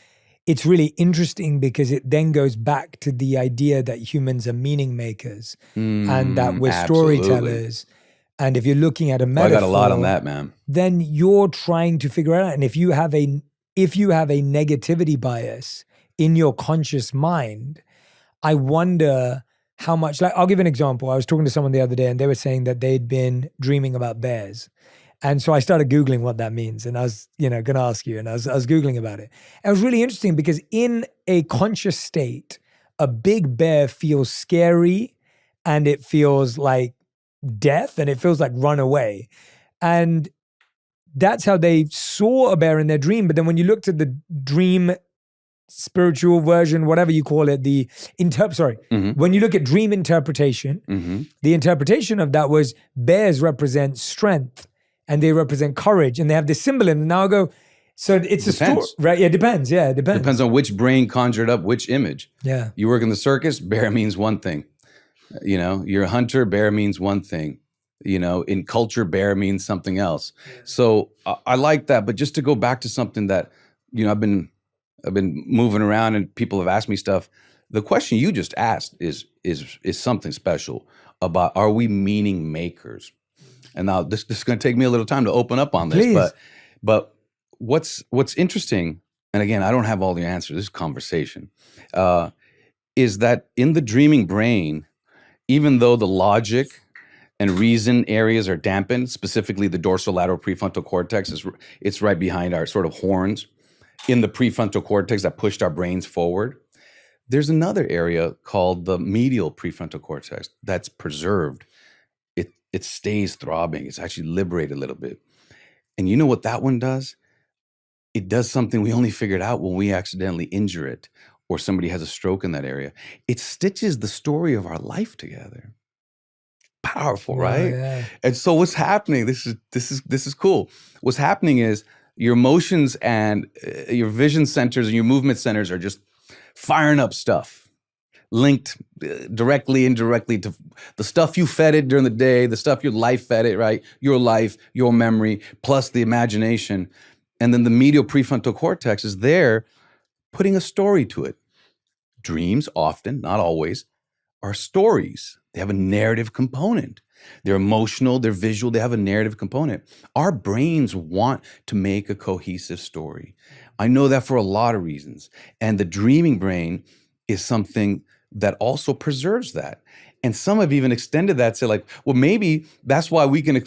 it's really interesting because it then goes back to the idea that humans are meaning makers and that we're storytellers. And if you're looking at a metaphor, I got a lot on that, man. Then you're trying to figure it out. And if you have a negativity bias in your conscious mind, I wonder how much, like, I'll give an example. I was talking to someone the other day and they were saying that they'd been dreaming about bears. And so I started Googling what that means. And I was, going to ask you, and I was Googling about it. And it was really interesting because in a conscious state, a big bear feels scary and it feels like death and it feels like run away. And that's how they saw a bear in their dream. But then when you looked at the dream spiritual version, whatever you call it, when you look at dream interpretation, the interpretation of that was bears represent strength and they represent courage and they have this symbol in them. Now I go, so it's a story, right? Yeah, it depends. Yeah, it depends. Depends on which brain conjured up which image. Yeah. You work in the circus, bear means one thing. You're a hunter, bear means one thing. In culture, bear means something else. Yeah. So I like that. But just to go back to something that, I've been moving around and people have asked me stuff. The question you just asked is something special about, are we meaning makers? And now this is going to take me a little time to open up on this. Please. But what's interesting, and again, I don't have all the answers, this is conversation, is that in the dreaming brain, even though the logic and reason areas are dampened, specifically the dorsolateral prefrontal cortex, it's right behind our sort of horns in the prefrontal cortex that pushed our brains forward. There's another area called the medial prefrontal cortex that's preserved. It stays throbbing. It's actually liberated a little bit. And you know what that one does? it does something we only figured out when we accidentally injure it or somebody has a stroke in that area. It stitches the story of our life together. Powerful, Wow, right? yeah. And so what's happening? This is cool. What's happening is your emotions and your vision centers and your movement centers are just firing up stuff, linked directly, indirectly to the stuff you fed it during the day, the stuff your life fed it, right? Your life, your memory, plus the imagination. And then the medial prefrontal cortex is there putting a story to it. Dreams often, not always, are stories. They have a narrative component. They're emotional, they're visual, they have a narrative component. Our brains want to make a cohesive story. I know that for a lot of reasons. And the dreaming brain is something that also preserves that. And some have even extended that to like, well, maybe that's why we can,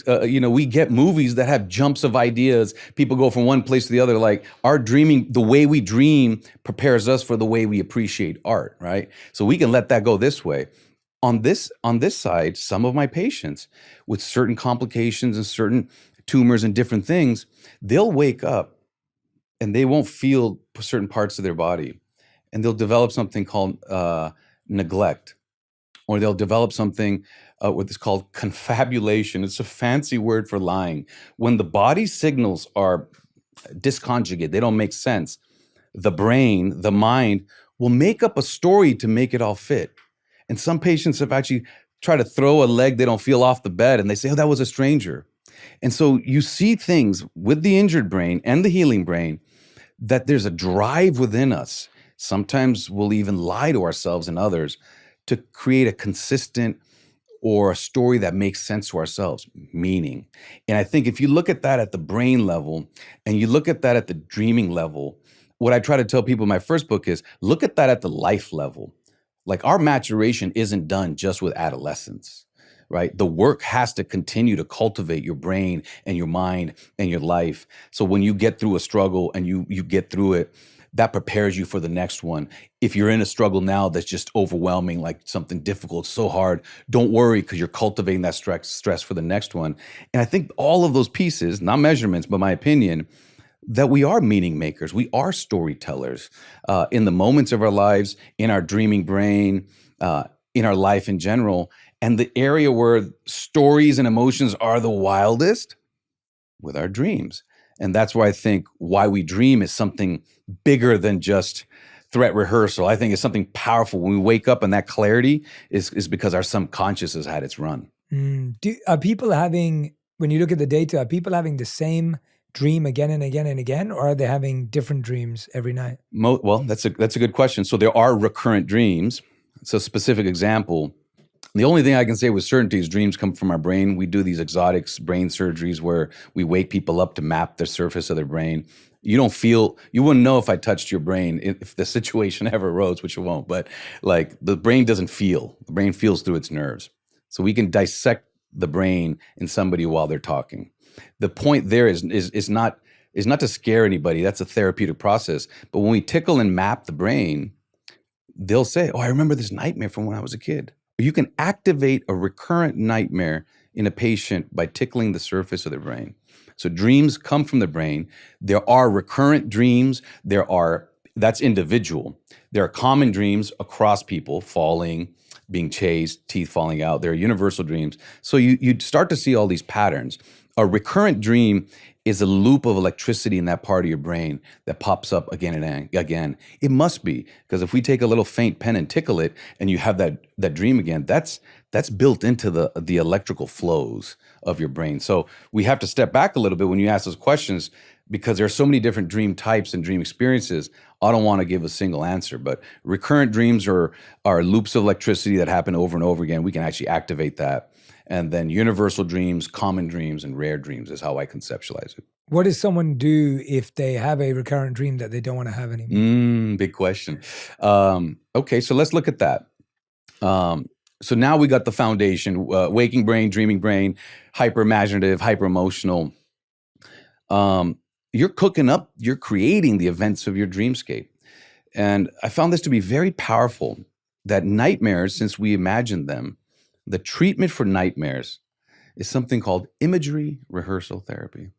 we get movies that have jumps of ideas. People go from one place to the other. Like our dreaming, the way we dream prepares us for the way we appreciate art, right? So we can let that go this way. On this side, some of my patients with certain complications and certain tumors and different things, they'll wake up and they won't feel certain parts of their body. And they'll develop something called neglect. Or they'll develop something, what is called confabulation. It's a fancy word for lying. When the body signals are disconjugate, they don't make sense, the brain, the mind, will make up a story to make it all fit. And some patients have actually tried to throw a leg they don't feel off the bed, and they say, oh, that was a stranger. And so you see things with the injured brain and the healing brain that there's a drive within us. Sometimes we'll even lie to ourselves and others to create a consistent or a story that makes sense to ourselves, meaning. And I think if you look at that at the brain level and you look at that at the dreaming level, what I try to tell people in my first book is look at that at the life level. Like our maturation isn't done just with adolescence, right? The work has to continue to cultivate your brain and your mind and your life. So when you get through a struggle and you get through it, that prepares you for the next one. If you're in a struggle now that's just overwhelming, like something difficult, so hard, don't worry because you're cultivating that stress for the next one. And I think all of those pieces, not measurements, but my opinion, that we are meaning makers. We are storytellers in the moments of our lives, in our dreaming brain, in our life in general. And the area where stories and emotions are the wildest, with our dreams. And that's why I think why we dream is something bigger than just threat rehearsal. I think it's something powerful. When we wake up and that clarity is because our subconscious has had its run. Are people having, when you look at the data, are people having the same dream again and again and again, or are they having different dreams every night? Well, that's a good question. So there are recurrent dreams. So a specific example, the only thing I can say with certainty is dreams come from our brain. We do these exotic brain surgeries where we wake people up to map the surface of their brain. You wouldn't know if I touched your brain if the situation ever arose, which it won't, but like the brain doesn't feel. The brain feels through its nerves. So we can dissect the brain in somebody while they're talking. The point there is not to scare anybody. That's a therapeutic process. But when we tickle and map the brain, they'll say, oh, I remember this nightmare from when I was a kid. You can activate a recurrent nightmare in a patient by tickling the surface of their brain. So dreams come from the brain. There are recurrent dreams. That's individual. There are common dreams across people, falling, being chased, teeth falling out. There are universal dreams. So you start to see all these patterns. A recurrent dream is a loop of electricity in that part of your brain that pops up again and again. It must be, because if we take a little faint pen and tickle it and you have that dream again, that's built into the electrical flows of your brain. So we have to step back a little bit when you ask those questions, because there are so many different dream types and dream experiences. I don't want to give a single answer, but recurrent dreams are loops of electricity that happen over and over again. We can actually activate that. And then universal dreams, common dreams, and rare dreams is how I conceptualize it. What does someone do if they have a recurrent dream that they don't want to have anymore? Big question. Okay, so let's look at that. So now we got the foundation, waking brain, dreaming brain, hyper-imaginative, hyper-emotional. You're creating the events of your dreamscape. And I found this to be very powerful, that nightmares, since we imagined them, the treatment for nightmares is something called imagery rehearsal therapy.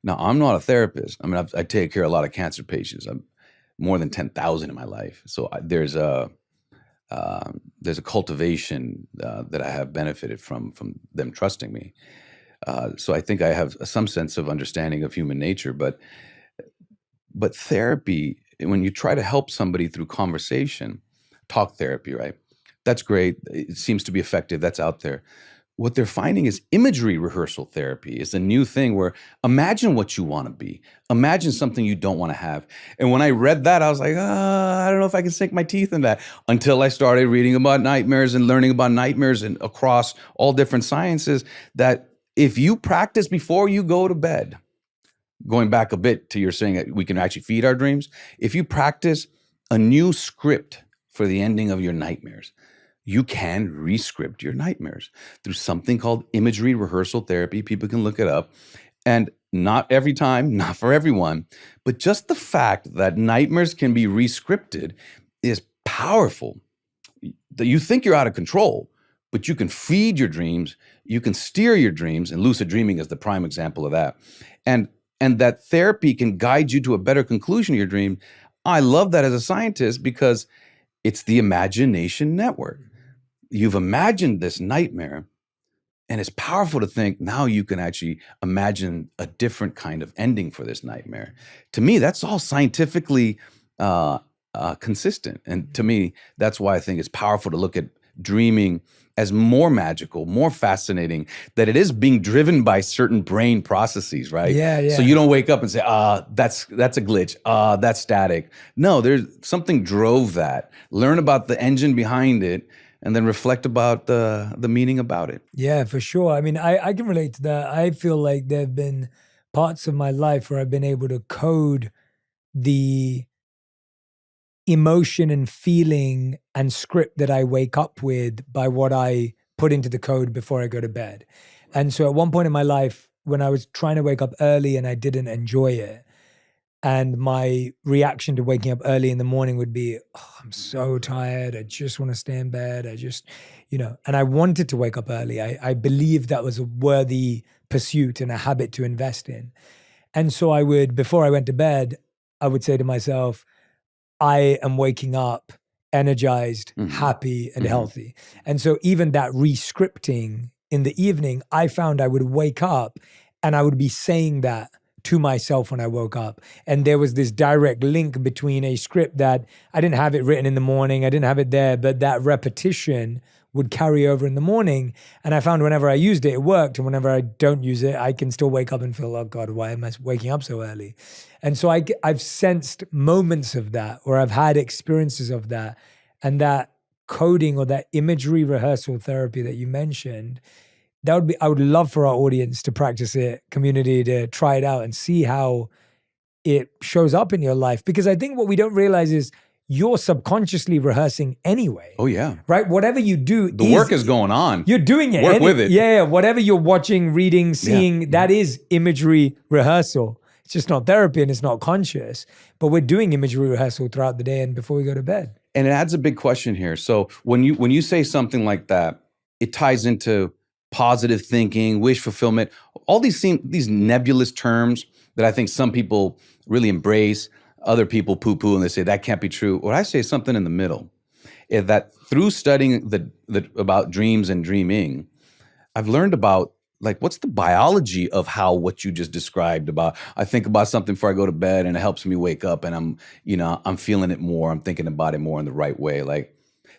Now, I'm not a therapist. I mean, I take care of a lot of cancer patients. I'm more than 10,000 in my life. So there's a cultivation that I have benefited from them trusting me. So I think I have some sense of understanding of human nature. But therapy, when you try to help somebody through conversation, talk therapy, right? That's great. It seems to be effective. That's out there. What they're finding is imagery rehearsal therapy is a new thing where imagine what you want to be. Imagine something you don't want to have. And when I read that, I was like, I don't know if I can sink my teeth in that, until I started reading about nightmares and learning about nightmares and across all different sciences, that if you practice before you go to bed, going back a bit to your saying that we can actually feed our dreams, if you practice a new script for the ending of your nightmares, you can re-script your nightmares through something called imagery rehearsal therapy. People can look it up. And not every time, not for everyone, but just the fact that nightmares can be re-scripted is powerful. That you think you're out of control, but you can feed your dreams, you can steer your dreams, and lucid dreaming is the prime example of that. And that therapy can guide you to a better conclusion of your dream. I love that as a scientist because it's the imagination network. You've imagined this nightmare, and it's powerful to think now you can actually imagine a different kind of ending for this nightmare. To me, that's all scientifically consistent. And to me, that's why I think it's powerful to look at dreaming as more magical, more fascinating, that it is being driven by certain brain processes, right? Yeah. So you don't wake up and say, that's a glitch, that's static. No, there's something drove that. Learn about the engine behind it, and then reflect about the meaning about it. Yeah, for sure. I mean, I can relate to that. I feel like there have been parts of my life where I've been able to code the emotion and feeling and script that I wake up with by what I put into the code before I go to bed. And so at one point in my life, when I was trying to wake up early and I didn't enjoy it, and my reaction to waking up early in the morning would be, I'm so tired. I just want to stay in bed. I just, and I wanted to wake up early. I believed that was a worthy pursuit and a habit to invest in. And so I would, before I went to bed, I would say to myself, I am waking up energized, happy, and healthy. And so even that re-scripting in the evening, I found I would wake up and I would be saying that to myself when I woke up. And there was this direct link between a script that I didn't have it written in the morning, I didn't have it there, but that repetition would carry over in the morning. And I found whenever I used it, it worked. And whenever I don't use it, I can still wake up and feel, oh God, why am I waking up so early? And so I've sensed moments of that, or I've had experiences of that. And that coding or that imagery rehearsal therapy that you mentioned, I would love for our audience to practice it, community to try it out and see how it shows up in your life. Because I think what we don't realize is you're subconsciously rehearsing anyway. Oh yeah. Right? Whatever you do, the work is going on. You're doing it. Work with it. Yeah. Whatever you're watching, reading, seeing, that is imagery rehearsal. It's just not therapy and it's not conscious, but we're doing imagery rehearsal throughout the day and before we go to bed. And it adds a big question here. So when you say something like that, it ties into positive thinking, wish fulfillment, all these nebulous terms that I think some people really embrace, other people poo-poo and they say that can't be true. What I say is something in the middle, is that through studying about dreams and dreaming, I've learned about what's the biology of how what you just described about, I think about something before I go to bed and it helps me wake up and I'm feeling it more, I'm thinking about it more in the right way.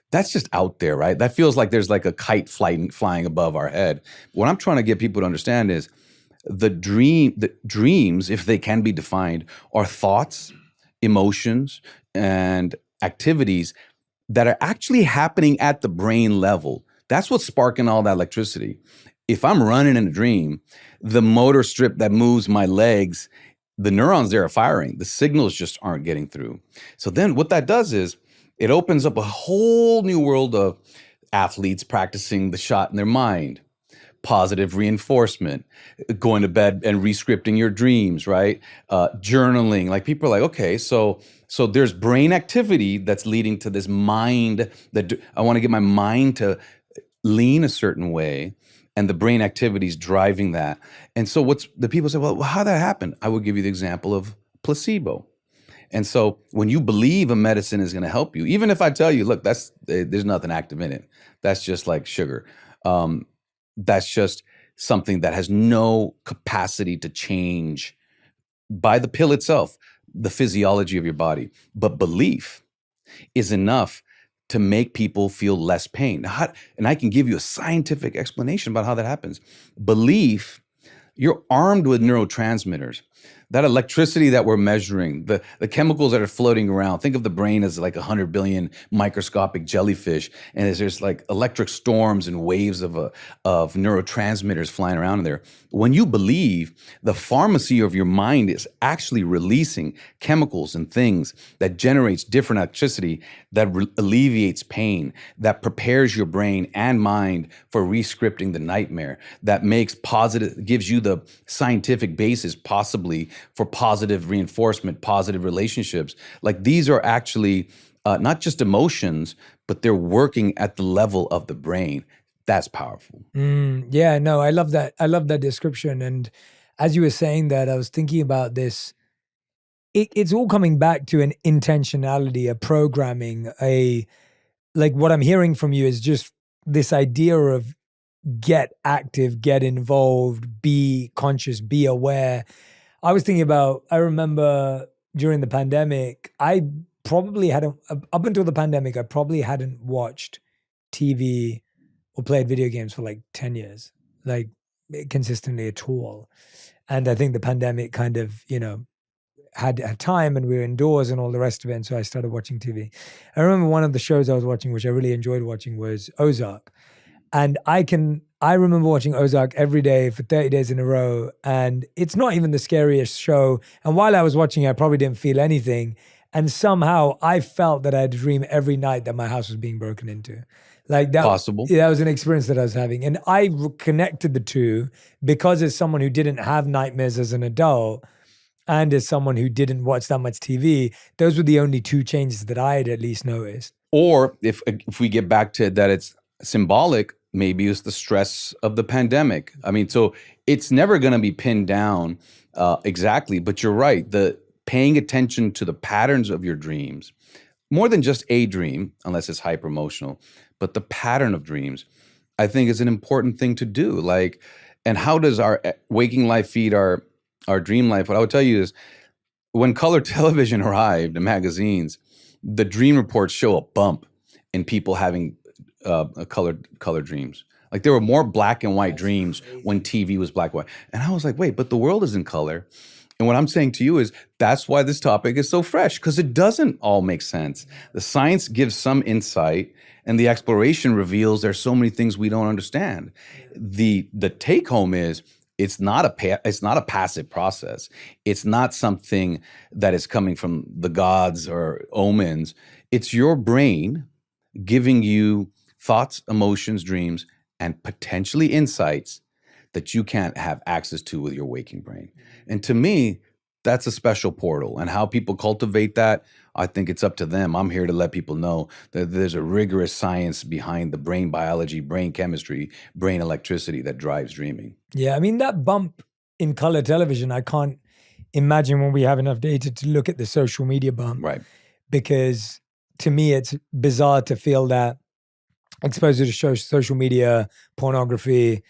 That's just out there, right? That feels like there's a kite flying above our head. What I'm trying to get people to understand is the dreams, if they can be defined, are thoughts, emotions, and activities that are actually happening at the brain level. That's what's sparking all that electricity. If I'm running in a dream, the motor strip that moves my legs, the neurons there are firing. The signals just aren't getting through. So then what that does is it opens up a whole new world of athletes practicing the shot in their mind, positive reinforcement, going to bed and re-scripting your dreams, right? Journaling. People are okay, so there's brain activity that's leading to this mind that I want to get my mind to lean a certain way. and the brain activities driving that. And so the people say, well, how that happened? I would give you the example of placebo. And so when you believe a medicine is going to help you, even if I tell you, look, there's nothing active in it. That's just like sugar. That's just something that has no capacity to change by the pill itself, the physiology of your body. But belief is enough to make people feel less pain. And I can give you a scientific explanation about how that happens. Belief, you're armed with neurotransmitters. That electricity that we're measuring, the chemicals that are floating around, think of the brain as like 100 billion microscopic jellyfish, and there's like electric storms and waves of neurotransmitters flying around in there. When you believe, the pharmacy of your mind is actually releasing chemicals and things that generates different electricity that alleviates pain, that prepares your brain and mind for rescripting the nightmare, that makes positive, gives you the scientific basis possibly for positive reinforcement, positive relationships. Like these are actually not just emotions, but they're working at the level of the brain. That's powerful. Yeah, no, I love that. I love that description. And as you were saying that, I was thinking about this. It's all coming back to an intentionality, a programming, like what I'm hearing from you is just this idea of get active, get involved, be conscious, be aware. I was thinking about, I remember during the pandemic, I probably hadn't, up until the pandemic, I probably hadn't watched TV or played video games for like 10 years, like consistently at all. And I think the pandemic kind of, had time and we were indoors and all the rest of it. And so I started watching TV. I remember one of the shows I was watching, which I really enjoyed watching, was Ozark. And I remember watching Ozark every day for 30 days in a row. And it's not even the scariest show. And while I was watching, I probably didn't feel anything. And somehow I felt that I had a dream every night that my house was being broken into. Like that, possible. Yeah, that was an experience that I was having. And I connected the two because as someone who didn't have nightmares as an adult, and as someone who didn't watch that much TV, those were the only two changes that I had at least noticed. Or if we get back to that, it's symbolic, maybe it's the stress of the pandemic. I mean, so it's never going to be pinned down exactly, but you're right. The paying attention to the patterns of your dreams, more than just a dream, unless it's hyper emotional, but the pattern of dreams, I think is an important thing to do. Like, and how does our waking life feed our dream life? What I would tell you is when color television arrived in magazines, the dream reports show a bump in people having color dreams. Like there were more black and white dreams when TV was black and white. And I was like, wait, but the world is in color. And what I'm saying to you is that's why this topic is so fresh, because it doesn't all make sense. The science gives some insight and the exploration reveals there's so many things we don't understand. The take home is it's not a passive process. It's not something that is coming from the gods or omens. It's your brain giving you thoughts, emotions, dreams, and potentially insights that you can't have access to with your waking brain. And to me, that's a special portal. And how people cultivate that, I think it's up to them. I'm here to let people know that there's a rigorous science behind the brain biology, brain chemistry, brain electricity that drives dreaming. Yeah, I mean, that bump in color television, I can't imagine when we have enough data to look at the social media bump. Right. Because to me, it's bizarre to feel that exposure to social media, pornography,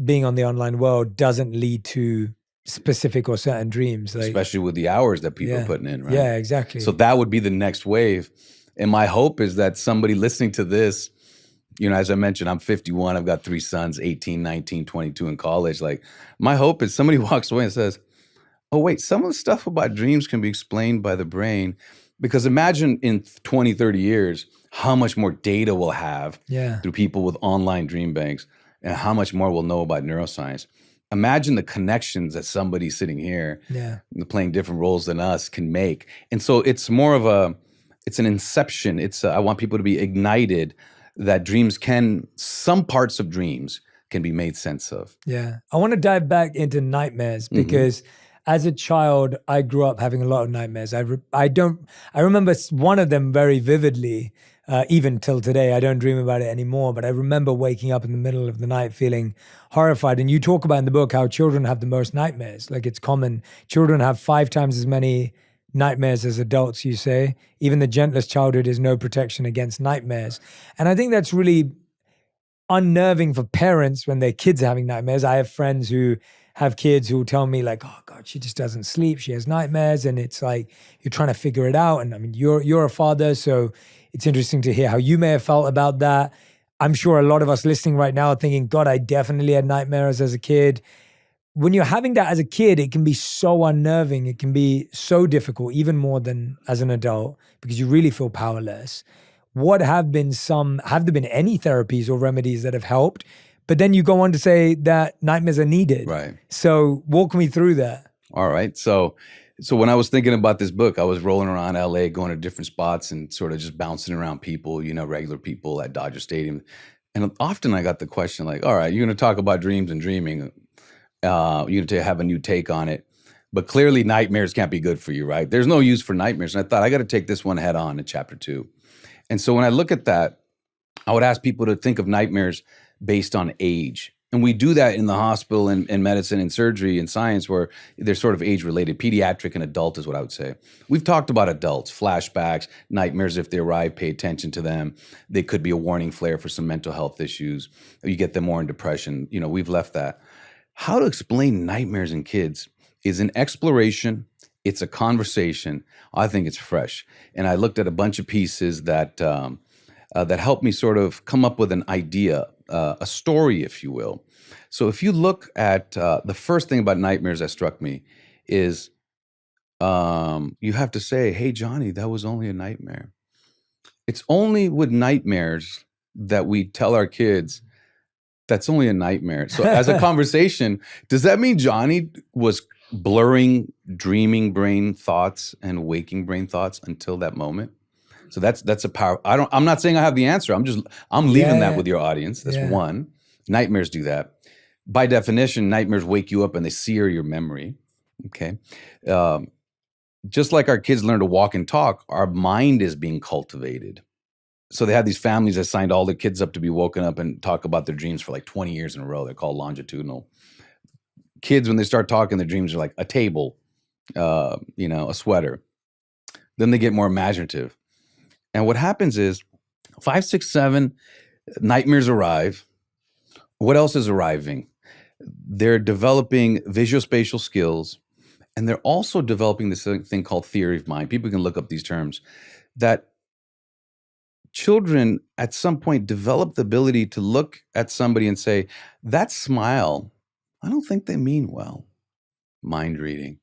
being on the online world doesn't lead to specific or certain dreams. Like, especially with the hours that people are putting in, right? Yeah, exactly. So that would be the next wave. And my hope is that somebody listening to this, as I mentioned, I'm 51, I've got 3 sons, 18, 19, 22 in college. Like, my hope is somebody walks away and says, oh, wait, some of the stuff about dreams can be explained by the brain. Because imagine in 20, 30 years, how much more data we'll have through people with online dream banks and how much more we'll know about neuroscience. Imagine the connections that somebody sitting here playing different roles than us can make. And so it's more of it's an inception. I want people to be ignited that some parts of dreams can be made sense of. Yeah. I want to dive back into nightmares because as a child, I grew up having a lot of nightmares. I remember one of them very vividly. Even till today, I don't dream about it anymore. But I remember waking up in the middle of the night feeling horrified. And you talk about in the book how children have the most nightmares. Like it's common. Children have 5 times as many nightmares as adults, you say. Even the gentlest childhood is no protection against nightmares. And I think that's really unnerving for parents when their kids are having nightmares. I have friends who have kids who will tell me like, oh God, she just doesn't sleep. She has nightmares. And it's like, you're trying to figure it out. And I mean, you're a father, so it's interesting to hear how you may have felt about that. I'm sure a lot of us listening right now are thinking, God, I definitely had nightmares as a kid. When you're having that as a kid, it can be so unnerving. It can be so difficult, even more than as an adult, because you really feel powerless. Have there been any therapies or remedies that have helped? But then you go on to say that nightmares are needed. Right. So walk me through that. All right. So when I was thinking about this book, I was rolling around LA, going to different spots and sort of just bouncing around people, regular people at Dodger Stadium. And often I got the question like, all right, you're going to talk about dreams and dreaming. You're going to have a new take on it. But clearly nightmares can't be good for you, right? There's no use for nightmares. And I thought I got to take this one head on in chapter 2. And so when I look at that, I would ask people to think of nightmares based on age. And we do that in the hospital and medicine and surgery and science where they're sort of age-related. Pediatric and adult is what I would say. We've talked about adults, flashbacks, nightmares if they arrive, pay attention to them. They could be a warning flare for some mental health issues. You get them more in depression. We've left that. How to explain nightmares in kids is an exploration. It's a conversation. I think it's fresh. And I looked at a bunch of pieces that helped me sort of come up with an idea, a story, if you will. So if you look at the first thing about nightmares that struck me is you have to say, hey, Johnny, that was only a nightmare. It's only with nightmares that we tell our kids that's only a nightmare. So as a conversation, does that mean Johnny was blurring dreaming brain thoughts and waking brain thoughts until that moment? So that's a power. I'm not saying I have the answer. I'm leaving that with your audience. That's one. Nightmares do that. By definition, nightmares wake you up and they sear your memory. Okay. Just like our kids learn to walk and talk, our mind is being cultivated. So they had these families that signed all their kids up to be woken up and talk about their dreams for like 20 years in a row. They're called longitudinal. Kids, when they start talking, their dreams are like a table, a sweater. Then they get more imaginative. And what happens is 5, 6, 7, nightmares arrive. What else is arriving? They're developing visuospatial skills, and they're also developing this thing called theory of mind. People can look up these terms. That children at some point develop the ability to look at somebody and say, that smile, I don't think they mean well. Mind reading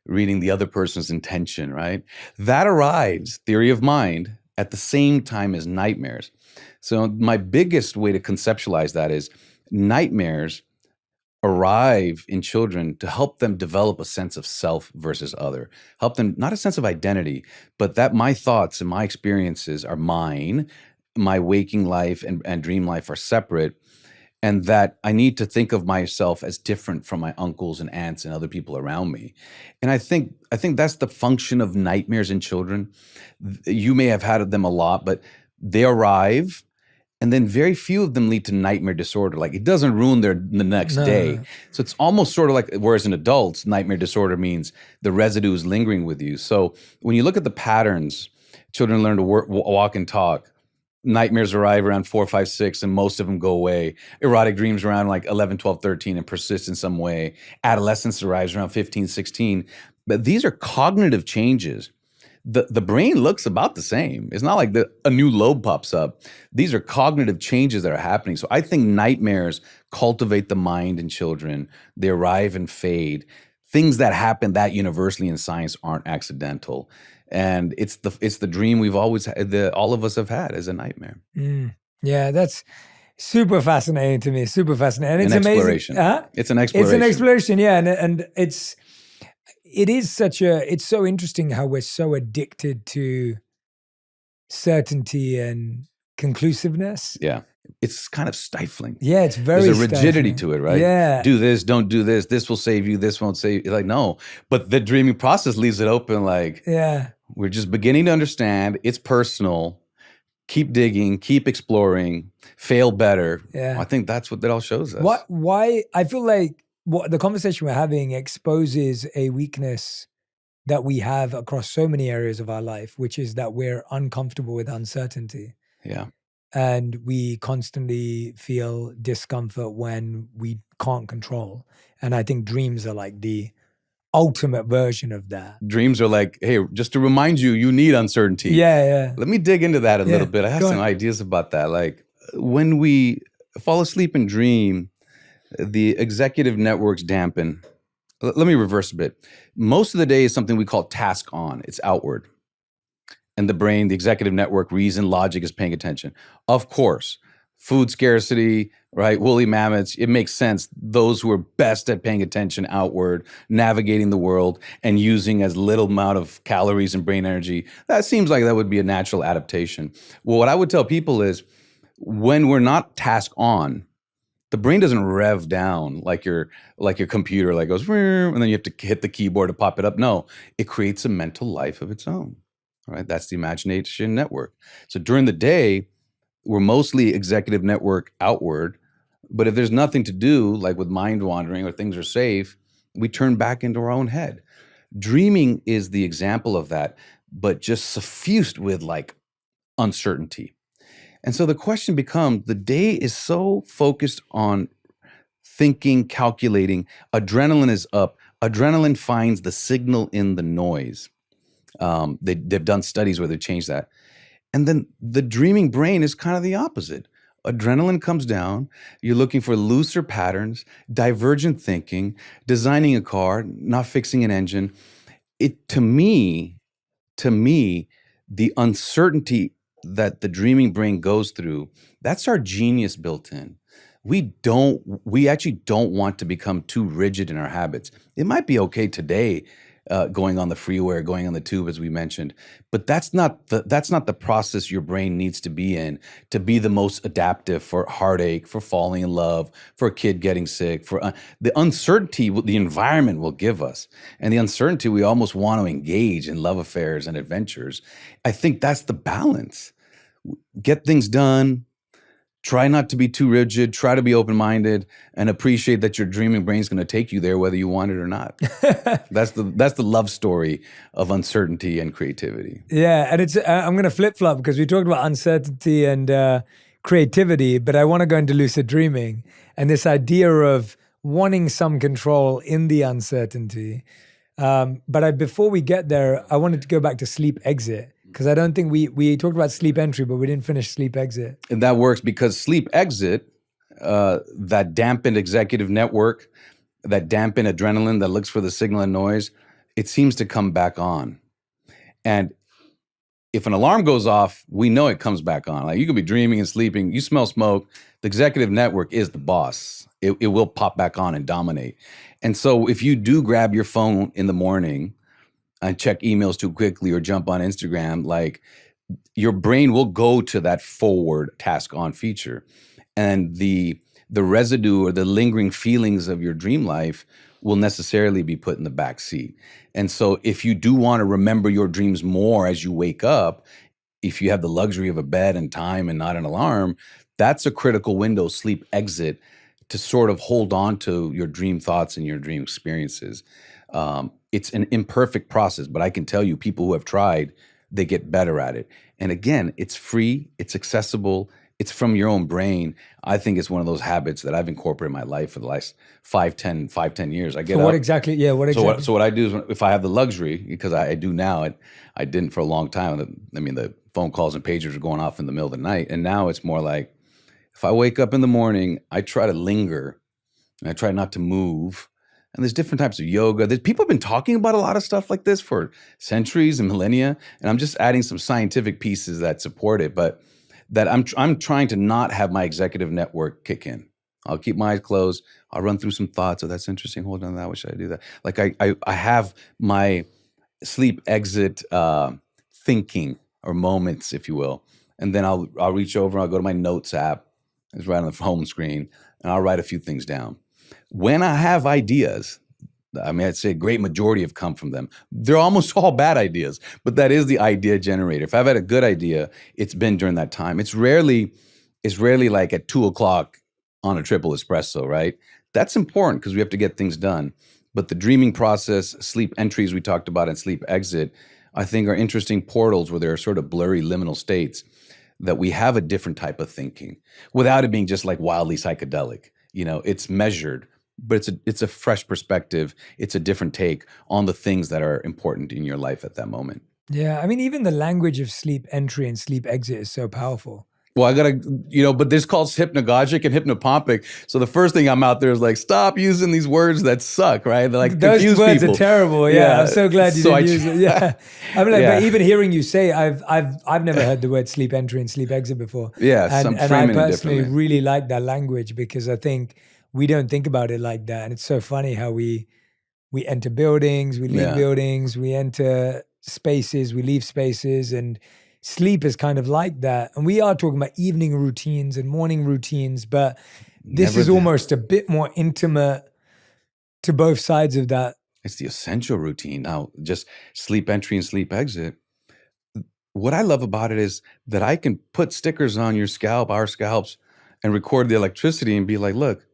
the other person's intention, right? That arrives, theory of mind, at the same time as nightmares. So my biggest way to conceptualize that is nightmares arrive in children to help them develop a sense of self versus other. Help them, not a sense of identity, but that my thoughts and my experiences are mine, my waking life and dream life are separate, and that I need to think of myself as different from my uncles and aunts and other people around me. And I think that's the function of nightmares in children. You may have had them a lot, but they arrive, and then very few of them lead to nightmare disorder. Like it doesn't ruin the next day. So it's almost sort of like, whereas in adults, nightmare disorder means the residue is lingering with you. So when you look at the patterns, children learn to walk and talk. Nightmares arrive around 4, 5, 6, and most of them go away. Erotic dreams around like 11, 12, 13 and persist in some way. Adolescence arrives around 15, 16. But these are cognitive changes. The brain looks about the same. It's not like a new lobe pops up. These are cognitive changes that are happening. So I think nightmares cultivate the mind in children. They arrive and fade. Things that happen that universally in science aren't accidental. And it's the dream we've always had, all of us have had as a nightmare. Yeah, that's super fascinating to me. Super fascinating. And it's amazing. Exploration. It's an exploration. It's an exploration, yeah. And it's so interesting how we're so addicted to certainty and conclusiveness. Yeah. It's kind of stifling. Yeah, it's very There's a rigidity stifling. to it, right? Yeah. Do this, don't do this. This will save you. This won't save you. Like, no. But the dreaming process leaves it open like, yeah, we're just beginning to understand. It's personal. keep digging, keep exploring, fail better. Yeah. I think that's what that all shows us. Why I feel like what the conversation we're having exposes a weakness that we have across so many areas of our life, which is that we're uncomfortable with uncertainty. Yeah. And we constantly feel discomfort when we can't control. And I think dreams are like the ultimate version of that. Dreams are like, hey, just to remind you, you need uncertainty. Yeah. Let me dig into that a Yeah, little bit. I have go some ahead. ideas about that. Like when we fall asleep and dream, the executive networks dampen. Let me reverse a bit. Most of the day is something we call task on. It's outward. And the brain, the executive network, reason, logic is paying attention. Of course, food scarcity, right? Woolly mammoths, it makes sense. Those who are best at paying attention outward, navigating the world, and using as little amount of calories and brain energy, that seems like that would be a natural adaptation. Well, what I would tell people is when we're not task on, the brain doesn't rev down like your computer, like goes, and then you have to hit the keyboard to pop it up. No, it creates a mental life of its own. All right, that's the imagination network. So during the day, we're mostly executive network outward, but if there's nothing to do, like with mind wandering or things are safe, we turn back into our own head. Dreaming is the example of that, but just suffused with like uncertainty. And so the question becomes, the day is so focused on thinking, calculating, adrenaline is up. Adrenaline finds the signal in the noise. They've done studies where they've changed that. And then the dreaming brain is kind of the opposite. Adrenaline comes down. You're looking for looser patterns, divergent thinking, designing a car, not fixing an engine. To me, the uncertainty that the dreaming brain goes through, that's our genius built in. We actually don't want to become too rigid in our habits. It might be okay today, going on the freeway or going on the tube, as we mentioned, but that's not the process your brain needs to be in to be the most adaptive for heartache, for falling in love, for a kid getting sick, for the uncertainty the environment will give us, and the uncertainty we almost want to engage in love affairs and adventures. I think that's the balance. Get things done. Try not to be too rigid, try to be open-minded, and appreciate that your dreaming brain's going to take you there whether you want it or not. That's the love story of uncertainty and creativity. Yeah, and I'm going to flip-flop because we talked about uncertainty and creativity, but I want to go into lucid dreaming and this idea of wanting some control in the uncertainty. But before we get there, I wanted to go back to sleep exit. Because I don't think we talked about sleep entry, but we didn't finish sleep exit. And that works because sleep exit, that dampened executive network, that dampened adrenaline that looks for the signal and noise, it seems to come back on. And if an alarm goes off, we know it comes back on. Like you could be dreaming and sleeping, you smell smoke, the executive network is the boss. It will pop back on and dominate. And so if you do grab your phone in the morning and check emails too quickly or jump on Instagram, like your brain will go to that forward task on feature. And the residue or the lingering feelings of your dream life will necessarily be put in the back seat. And so if you do want to remember your dreams more as you wake up, if you have the luxury of a bed and time and not an alarm, that's a critical window, sleep exit, to sort of hold on to your dream thoughts and your dream experiences. It's an imperfect process, but I can tell you people who have tried, they get better at it. And again, it's free, it's accessible, it's from your own brain. I think it's one of those habits that I've incorporated in my life for the last 5-10 years. I get So what up. exactly? Yeah, what exactly? So what I do is if I have the luxury, because I do now, I didn't for a long time. I mean, the phone calls and pagers are going off in the middle of the night. And now it's more like, if I wake up in the morning, I try to linger and I try not to move. And there's different types of yoga. People have been talking about a lot of stuff like this for centuries and millennia. And I'm just adding some scientific pieces that support it, but that I'm trying to not have my executive network kick in. I'll keep my eyes closed. I'll run through some thoughts. Oh, that's interesting. Hold on to that. Why should I do that? Like I have my sleep exit thinking or moments, if you will. And then I'll reach over, I'll go to my notes app. It's right on the home screen. And I'll write a few things down. When I have ideas, I mean, I'd say a great majority have come from them. They're almost all bad ideas, but that is the idea generator. If I've had a good idea, it's been during that time. It's rarely like at 2:00 on a triple espresso, right? That's important because we have to get things done. But the dreaming process, sleep entries we talked about, and sleep exit, I think are interesting portals where there are sort of blurry liminal states that we have a different type of thinking without it being just like wildly psychedelic. It's measured, but it's a fresh perspective. It's a different take on the things that are important in your life at that moment. Yeah. I mean, even the language of sleep entry and sleep exit is so powerful. Well, I gotta, but this called hypnagogic and hypnopompic. So the first thing I'm out there is like, stop using these words that suck, right? They're like, those confuse words people. are terrible. Yeah, I'm so glad you didn't use it. Yeah, I mean, Yeah. but even hearing you say, I've never heard the word sleep entry and sleep exit before. Yeah, and I framing it personally differently. really like that language because I think we don't think about it like that, and it's so funny how we enter buildings, we leave Yeah. buildings, we enter spaces, we leave spaces, and sleep is kind of like that. And we are talking about evening routines and morning routines, but this Never is the- almost a bit more intimate to both sides of that. It's the essential routine. Now, just sleep entry and sleep exit. What I love about it is that I can put stickers on your scalp, our scalps, and record the electricity and be like, look,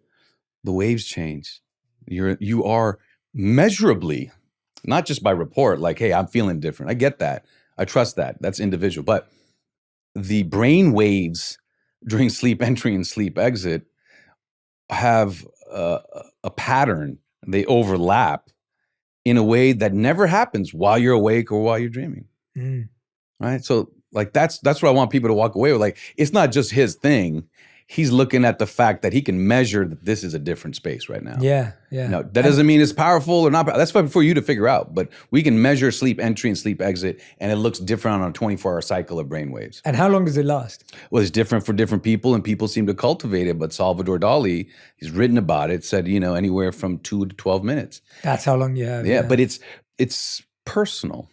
the waves change. You are measurably, not just by report, like, hey, I'm feeling different. I get that. I trust that. That's individual. But the brain waves during sleep entry and sleep exit have a pattern. They overlap in a way that never happens while you're awake or while you're dreaming. Mm. Right? So like that's what I want people to walk away with. Like, it's not just his thing. He's looking at the fact that he can measure that this is a different space right now. Yeah, yeah. No, that doesn't mean it's powerful or not. That's for you to figure out. But we can measure sleep entry and sleep exit, and it looks different on a 24-hour cycle of brainwaves. And how long does it last? Well, it's different for different people, and people seem to cultivate it. But Salvador Dali, he's written about it, said, anywhere from 2 to 12 minutes. That's how long you have. Yeah, but it's personal,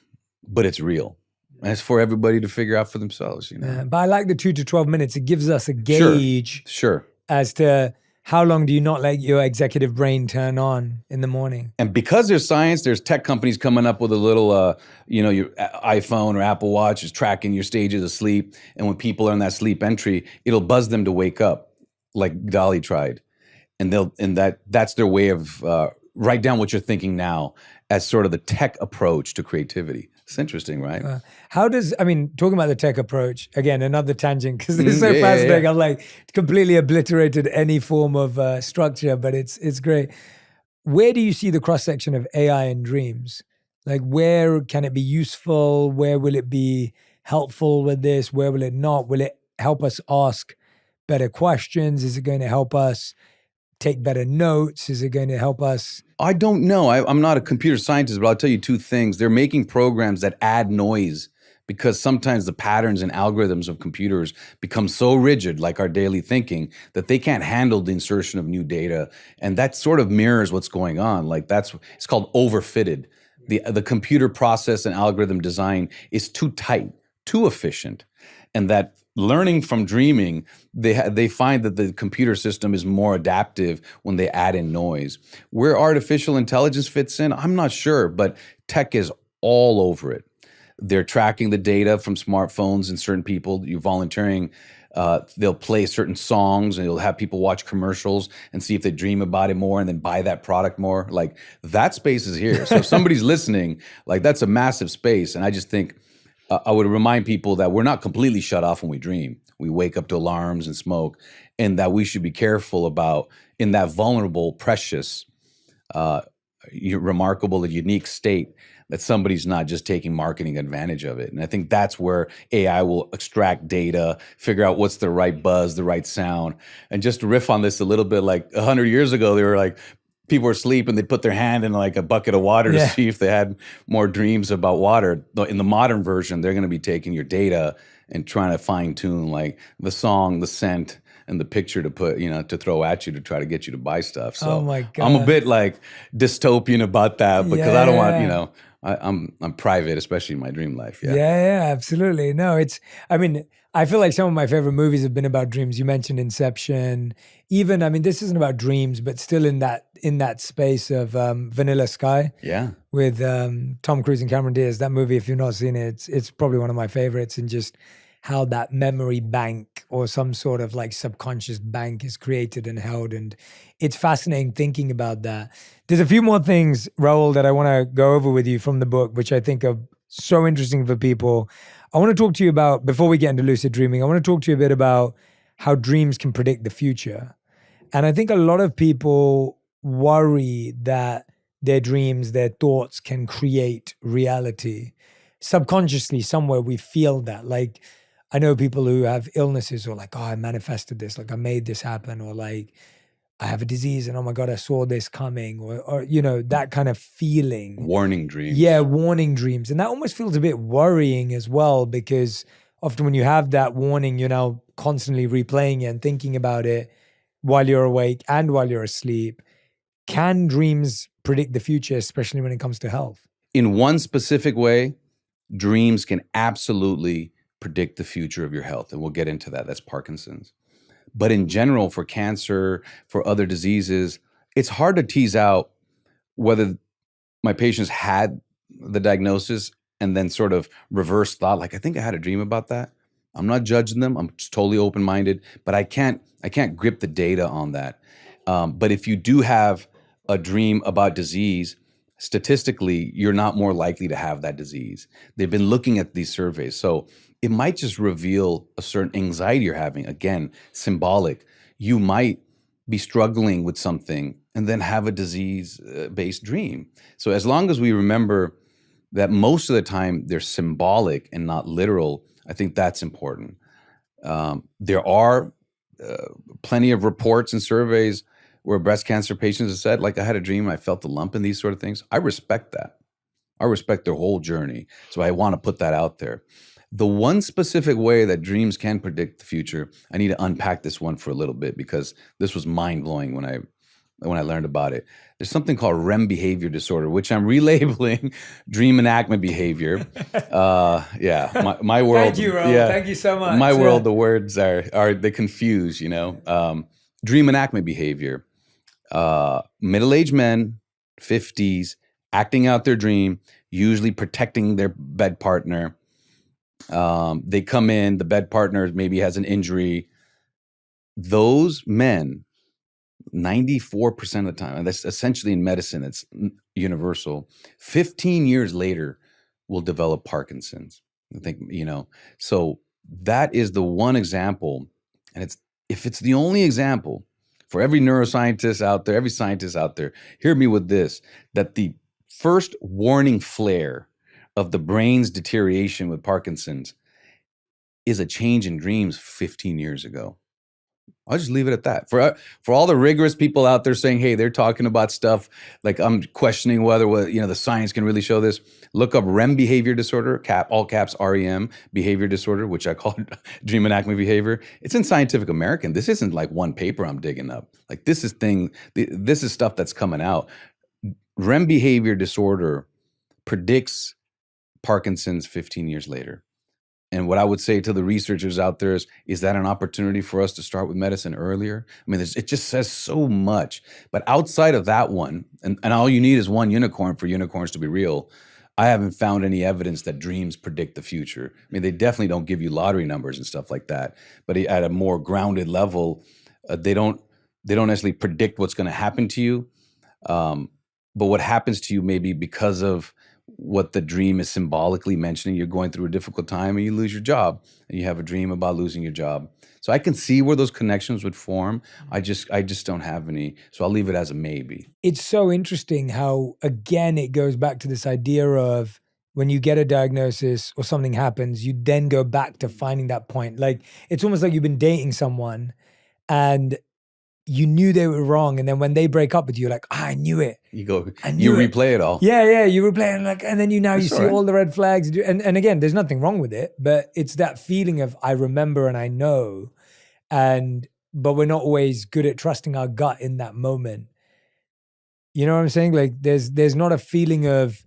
but it's real. And it's for everybody to figure out for themselves, But I like the 2 to 12 minutes. It gives us a gauge Sure. as to how long do you not let your executive brain turn on in the morning. And because there's science, there's tech companies coming up with a little, your iPhone or Apple Watch is tracking your stages of sleep. And when people are in that sleep entry, it'll buzz them to wake up, like Dali tried. And that's their way of write down what you're thinking now as sort of the tech approach to creativity. It's interesting, right? Talking about the tech approach, again, another tangent, because it's so fascinating. Yeah. I'm like completely obliterated any form of structure, but it's great. Where do you see the cross-section of AI and dreams? Like, where can it be useful? Where will it be helpful with this? Where will it not? Will it help us ask better questions? Is it going to help us take better notes? Is it going to help us? I don't know. I'm not a computer scientist, but I'll tell you two things. They're making programs that add noise because sometimes the patterns and algorithms of computers become so rigid, like our daily thinking, that they can't handle the insertion of new data. And that sort of mirrors what's going on. Like it's called overfitted. The computer process and algorithm design is too tight, too efficient. And that learning from dreaming, they find that the computer system is more adaptive when they add in noise. Where artificial intelligence fits in, I'm not sure, but tech is all over it. They're tracking the data from smartphones and certain people. You're volunteering. They'll play certain songs and they'll have people watch commercials and see if they dream about it more and then buy that product more. Like, that space is here. So if somebody's listening, like, that's a massive space. And I just think I would remind people that we're not completely shut off when we dream. We wake up to alarms and smoke, and that we should be careful about in that vulnerable, precious, remarkable, unique state that somebody's not just taking marketing advantage of it. And I think that's where AI will extract data, figure out what's the right buzz, the right sound. And just to riff on this a little bit, like 100 years ago, they were like, people were asleep and they'd put their hand in like a bucket of water to see if they had more dreams about water. In the modern version, they're going to be taking your data and trying to fine tune like the song, the scent, and the picture to put, to throw at you to try to get you to buy stuff. So Oh my God. I'm a bit like dystopian about that because I don't want, I'm private, especially in my dream life. Yeah, absolutely. No, I feel like some of my favorite movies have been about dreams. You mentioned Inception. Even, I mean, this isn't about dreams, but still in that space of Vanilla Sky Yeah. with Tom Cruise and Cameron Diaz. That movie, if you've not seen it, it's probably one of my favorites. And just how that memory bank or some sort of like subconscious bank is created and held. And it's fascinating thinking about that. There's a few more things, Rahul, that I want to go over with you from the book, which I think are so interesting for people. I want to talk to you about, before we get into lucid dreaming, I want to talk to you a bit about how dreams can predict the future. And I think a lot of people worry that their dreams, their thoughts can create reality. Subconsciously, somewhere we feel that. Like, I know people who have illnesses or like, oh, I manifested this, like I made this happen, or like I have a disease and oh my God, I saw this coming, or you know, that kind of feeling. Warning dreams. Yeah, warning dreams. And that almost feels a bit worrying as well, because often when you have that warning, you're now constantly replaying it and thinking about it while you're awake and while you're asleep. Can dreams predict the future, especially when it comes to health? In one specific way, dreams can absolutely predict the future of your health. And we'll get into that. That's Parkinson's. But in general, for cancer, for other diseases, it's hard to tease out whether my patients had the diagnosis and then sort of reverse thought, like, I think I had a dream about that. I'm not judging them. I'm just totally open-minded, but I can't grip the data on that. But if you do have a dream about disease, statistically, you're not more likely to have that disease. They've been looking at these surveys. So it might just reveal a certain anxiety you're having. Again, symbolic. You might be struggling with something and then have a disease-based dream. So as long as we remember that most of the time they're symbolic and not literal, I think that's important. There are plenty of reports and surveys where breast cancer patients have said, like, I had a dream, I felt a lump and these sort of things. I respect that. I respect their whole journey. So I want to put that out there. The one specific way that dreams can predict the future, I need to unpack this one for a little bit because this was mind-blowing when I learned about it. There's something called REM behavior disorder, which I'm relabeling dream enactment behavior. Yeah, my world. Thank you, Ro. Yeah, thank you so much. my world, the words are they confuse, you know. Dream enactment behavior. Middle-aged men, 50s, acting out their dream, usually protecting their bed partner. They come in, the bed partner maybe has an injury. Those men, 94% of the time, and that's essentially in medicine, it's universal, 15 years later will develop Parkinson's. I think, you know, so that is the one example. And if it's the only example for every neuroscientist out there, every scientist out there, hear me with this, that the first warning flare of the brain's deterioration with Parkinson's is a change in dreams 15 years ago. I'll just leave it at that. For all the rigorous people out there saying, hey, they're talking about stuff like I'm questioning whether the science can really show this. Look up REM behavior disorder, all caps REM behavior disorder, which I call dream enactment behavior. It's in Scientific American. This isn't like one paper I'm digging up. Like this is stuff that's coming out. REM behavior disorder predicts Parkinson's 15 years later. And what I would say to the researchers out there is that an opportunity for us to start with medicine earlier? I mean, it just says so much. But outside of that one, and all you need is one unicorn for unicorns to be real, I haven't found any evidence that dreams predict the future. I mean, they definitely don't give you lottery numbers and stuff like that. But at a more grounded level, they don't necessarily predict what's going to happen to you. But what happens to you may be because of what the dream is symbolically mentioning. You're going through a difficult time and you lose your job and you have a dream about losing your job. So I can see where those connections would form. I just don't have any. So I'll leave it as a maybe. It's so interesting how, again, it goes back to this idea of when you get a diagnosis or something happens, you then go back to finding that point. Like, it's almost like you've been dating someone and you knew they were wrong, and then when they break up with you, you're like, I knew it. You replay it all. Yeah, you replay it, and then you see right. all the red flags. And again, there's nothing wrong with it, but it's that feeling of I remember and I know, but we're not always good at trusting our gut in that moment. You know what I'm saying? Like there's not a feeling of,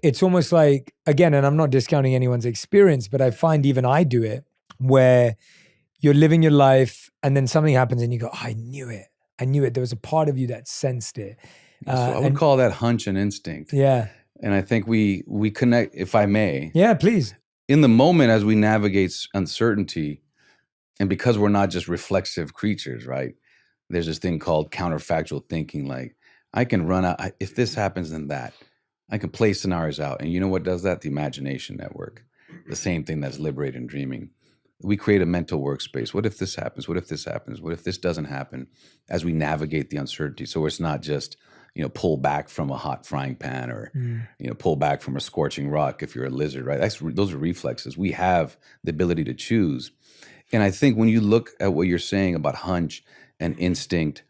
it's almost like, again, and I'm not discounting anyone's experience, but I find even I do it. where you're living your life and then something happens and you go, oh, I knew it. I knew it. There was a part of you that sensed it. So I would call that hunch and instinct. Yeah. And I think we connect, if I may. Yeah, please. In the moment as we navigate uncertainty, and because we're not just reflexive creatures, right? There's this thing called counterfactual thinking. Like, I can run out, if this happens, then that. I can play scenarios out. And you know what does that? The imagination network. The same thing that's liberating dreaming. We create a mental workspace. What if this happens? What if this happens? What if this doesn't happen? As we navigate the uncertainty. So it's not just, pull back from a hot frying pan or, pull back from a scorching rock if you're a lizard, right? Those are reflexes. We have the ability to choose. And I think when you look at what you're saying about hunch and instinct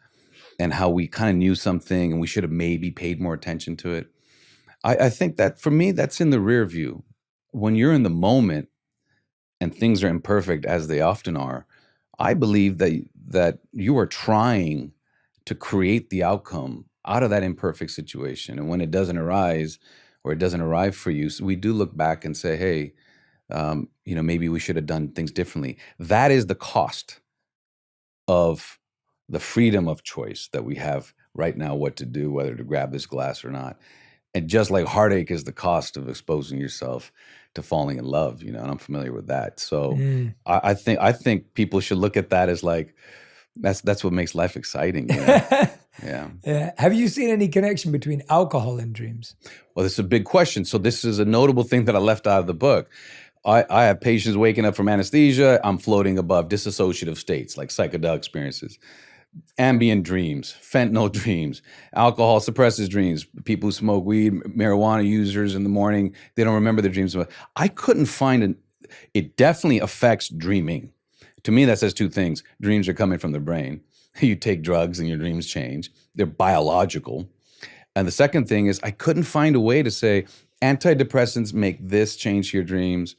and how we kind of knew something and we should have maybe paid more attention to it, I think that for me, that's in the rear view. When you're in the moment and things are imperfect, as they often are, I believe that you are trying to create the outcome out of that imperfect situation. And when it doesn't arise or it doesn't arrive for you, so we do look back and say, hey, maybe we should have done things differently. That is the cost of the freedom of choice that we have right now, what to do, whether to grab this glass or not. And just like heartache is the cost of exposing yourself to falling in love, and I'm familiar with that. So I think people should look at that as like, that's what makes life exciting. Yeah. Yeah. Have you seen any connection between alcohol and dreams? Well, this is a big question. So this is a notable thing that I left out of the book. I have patients waking up from anesthesia. I'm floating above dissociative states, like psychedelic experiences. Ambient dreams, fentanyl dreams, alcohol suppresses dreams. People who smoke weed, marijuana users in the morning, they don't remember their dreams. I couldn't find it definitely affects dreaming. To me, that says two things. Dreams are coming from the brain. You take drugs and your dreams change. They're biological. And the second thing is I couldn't find a way to say, antidepressants make this change your dreams.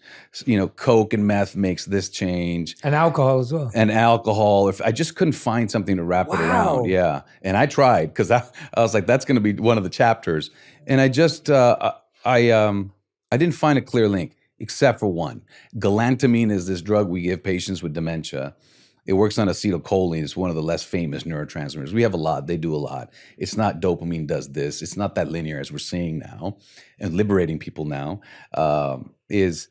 Coke and meth makes this change. And alcohol as well. And alcohol. I just couldn't find something to wrap it around. Yeah. And I tried because I was like, that's going to be one of the chapters. And I just, I didn't find a clear link except for one. Galantamine is this drug we give patients with dementia. It works on acetylcholine. It's one of the less famous neurotransmitters. We have a lot. They do a lot. It's not dopamine does this. It's not that linear as we're seeing now and liberating people now, is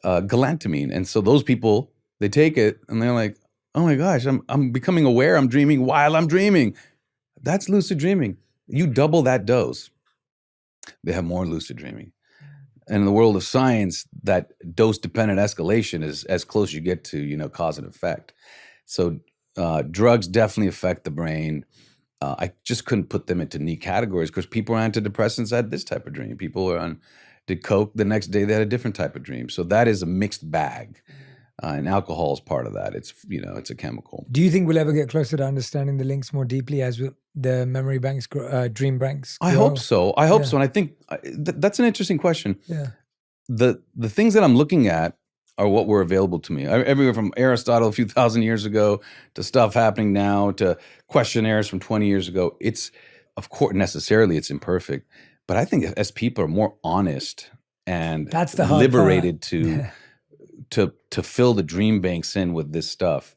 galantamine. And so those people, they take it and they're like, oh my gosh, I'm becoming aware. I'm dreaming while I'm dreaming. That's lucid dreaming. You double that dose, they have more lucid dreaming. And in the world of science, that dose-dependent escalation is as close as you get to, cause and effect. So drugs definitely affect the brain. I just couldn't put them into neat categories because people on antidepressants had this type of dream. People did coke, the next day they had a different type of dream. So that is a mixed bag. And alcohol is part of that. It's, it's a chemical. Do you think we'll ever get closer to understanding the links more deeply as the memory banks, dream banks grow? I hope so. I hope so. And I think that's an interesting question. Yeah. The things that I'm looking at are what were available to me. Everywhere from Aristotle a few thousand years ago to stuff happening now to questionnaires from 20 years ago. It's, of course, necessarily it's imperfect. But I think as people are more honest and that's the hard liberated part. to fill the dream banks in with this stuff,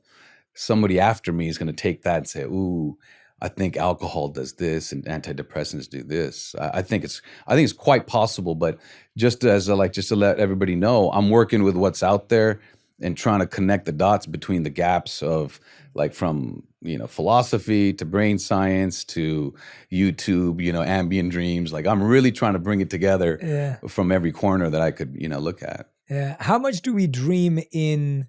somebody after me is going to take that and say, ooh, I think alcohol does this and antidepressants do this. I think it's quite possible, but just to let everybody know, I'm working with what's out there and trying to connect the dots between the gaps of from philosophy to brain science to YouTube, ambient dreams. I'm really trying to bring it together from every corner that I could look at. Yeah. How much do we dream in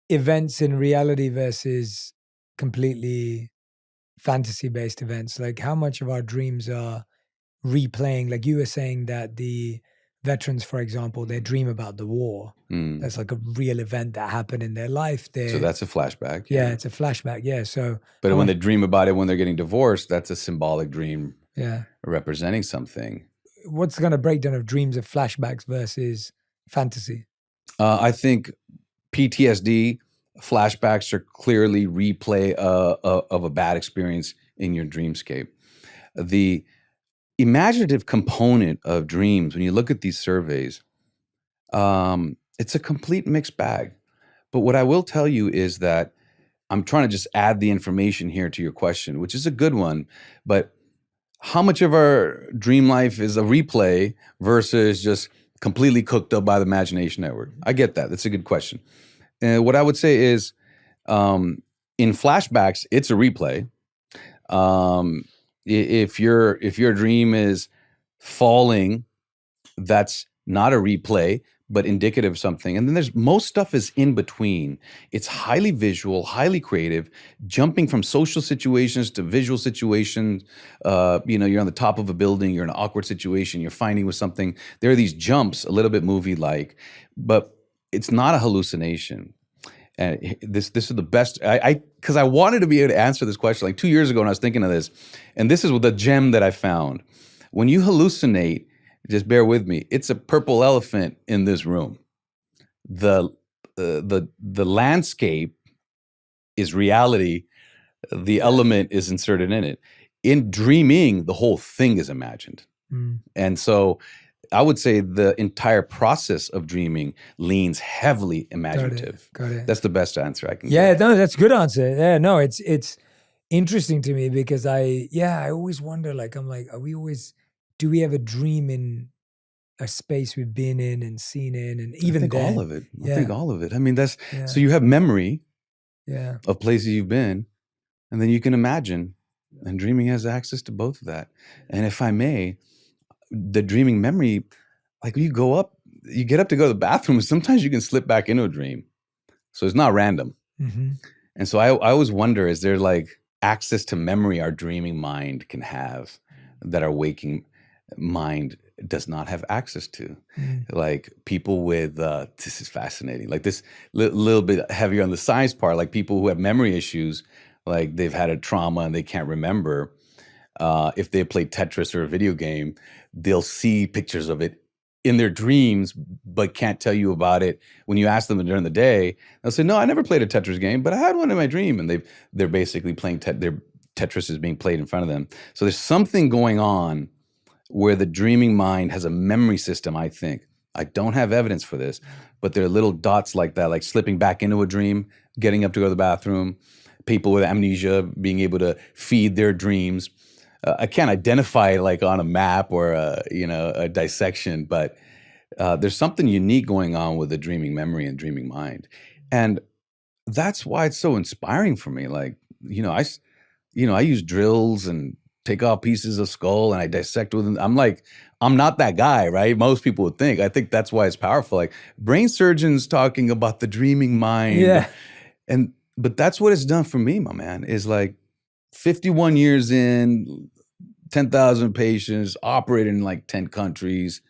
events in reality versus completely fantasy-based events? How much of our dreams are replaying? Like you were saying that the veterans, for example, they dream about the war. That's like a real event that happened in their life. So that's a flashback. Yeah, it's a flashback. Yeah. So, but when they dream about it when they're getting divorced, that's a symbolic dream. Yeah, representing something. What's the kind of breakdown of dreams of flashbacks versus fantasy? I think PTSD flashbacks are clearly replay of a bad experience in your dreamscape. The imaginative component of dreams, when you look at these surveys, it's a complete mixed bag. But what I will tell you is that I'm trying to just add the information here to your question, which is a good one. But how much of our dream life is a replay versus just completely cooked up by the imagination network? I get that. That's a good question. And what I would say is, in flashbacks, it's a replay. If your dream is falling, that's not a replay, but indicative of something. And then there's most stuff is in between. It's highly visual, highly creative, jumping from social situations to visual situations. You're on the top of a building, you're in an awkward situation, you're fighting with something. There are these jumps, a little bit movie-like, but it's not a hallucination. And this is the best, because I wanted to be able to answer this question like 2 years ago when I was thinking of this. And this is the gem that I found. When you hallucinate, just bear with me, it's a purple elephant in this room. The landscape is reality. The element is inserted in it. In dreaming, the whole thing is imagined. And so I would say the entire process of dreaming leans heavily imaginative. Got it. That's the best answer I can give. No, that's a good answer. Yeah, no, it's interesting to me because I always wonder, do we ever dream in a space we've been in and seen in, and even I think then, all of it. I think all of it. I mean, so you have memory of places you've been, and then you can imagine, and dreaming has access to both of that. And if I may, the dreaming memory, like when you get up to go to the bathroom, sometimes you can slip back into a dream. So it's not random. And so I always wonder, is there like access to memory our dreaming mind can have that our waking mind does not have access to? Like people with, this is fascinating, like this little bit heavier on the science part, like people who have memory issues, like they've had a trauma and they can't remember. If they play Tetris or a video game, they'll see pictures of it in their dreams, but can't tell you about it. When you ask them during the day, they'll say, no, I never played a Tetris game, but I had one in my dream. And they're basically playing, their Tetris is being played in front of them. So there's something going on where the dreaming mind has a memory system, I think. I don't have evidence for this, but there are little dots like that, like slipping back into a dream, getting up to go to the bathroom, people with amnesia being able to feed their dreams. I can't identify it like on a map or a dissection, but there's something unique going on with the dreaming memory and dreaming mind. And that's why it's so inspiring for me. Like, I use drills and take off pieces of skull and I dissect with them. I'm not that guy, right? Most people would think. I think that's why it's powerful. Like brain surgeons talking about the dreaming mind. Yeah. But that's what it's done for me, my man, is like 51 years in, 10,000 patients, operating in like 10 countries,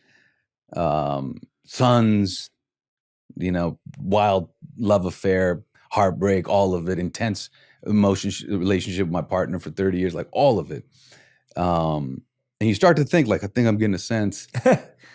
sons, wild love affair, heartbreak, all of it, intense relationship with my partner for 30 years, like all of it. And you start to think like, I think I'm getting a sense.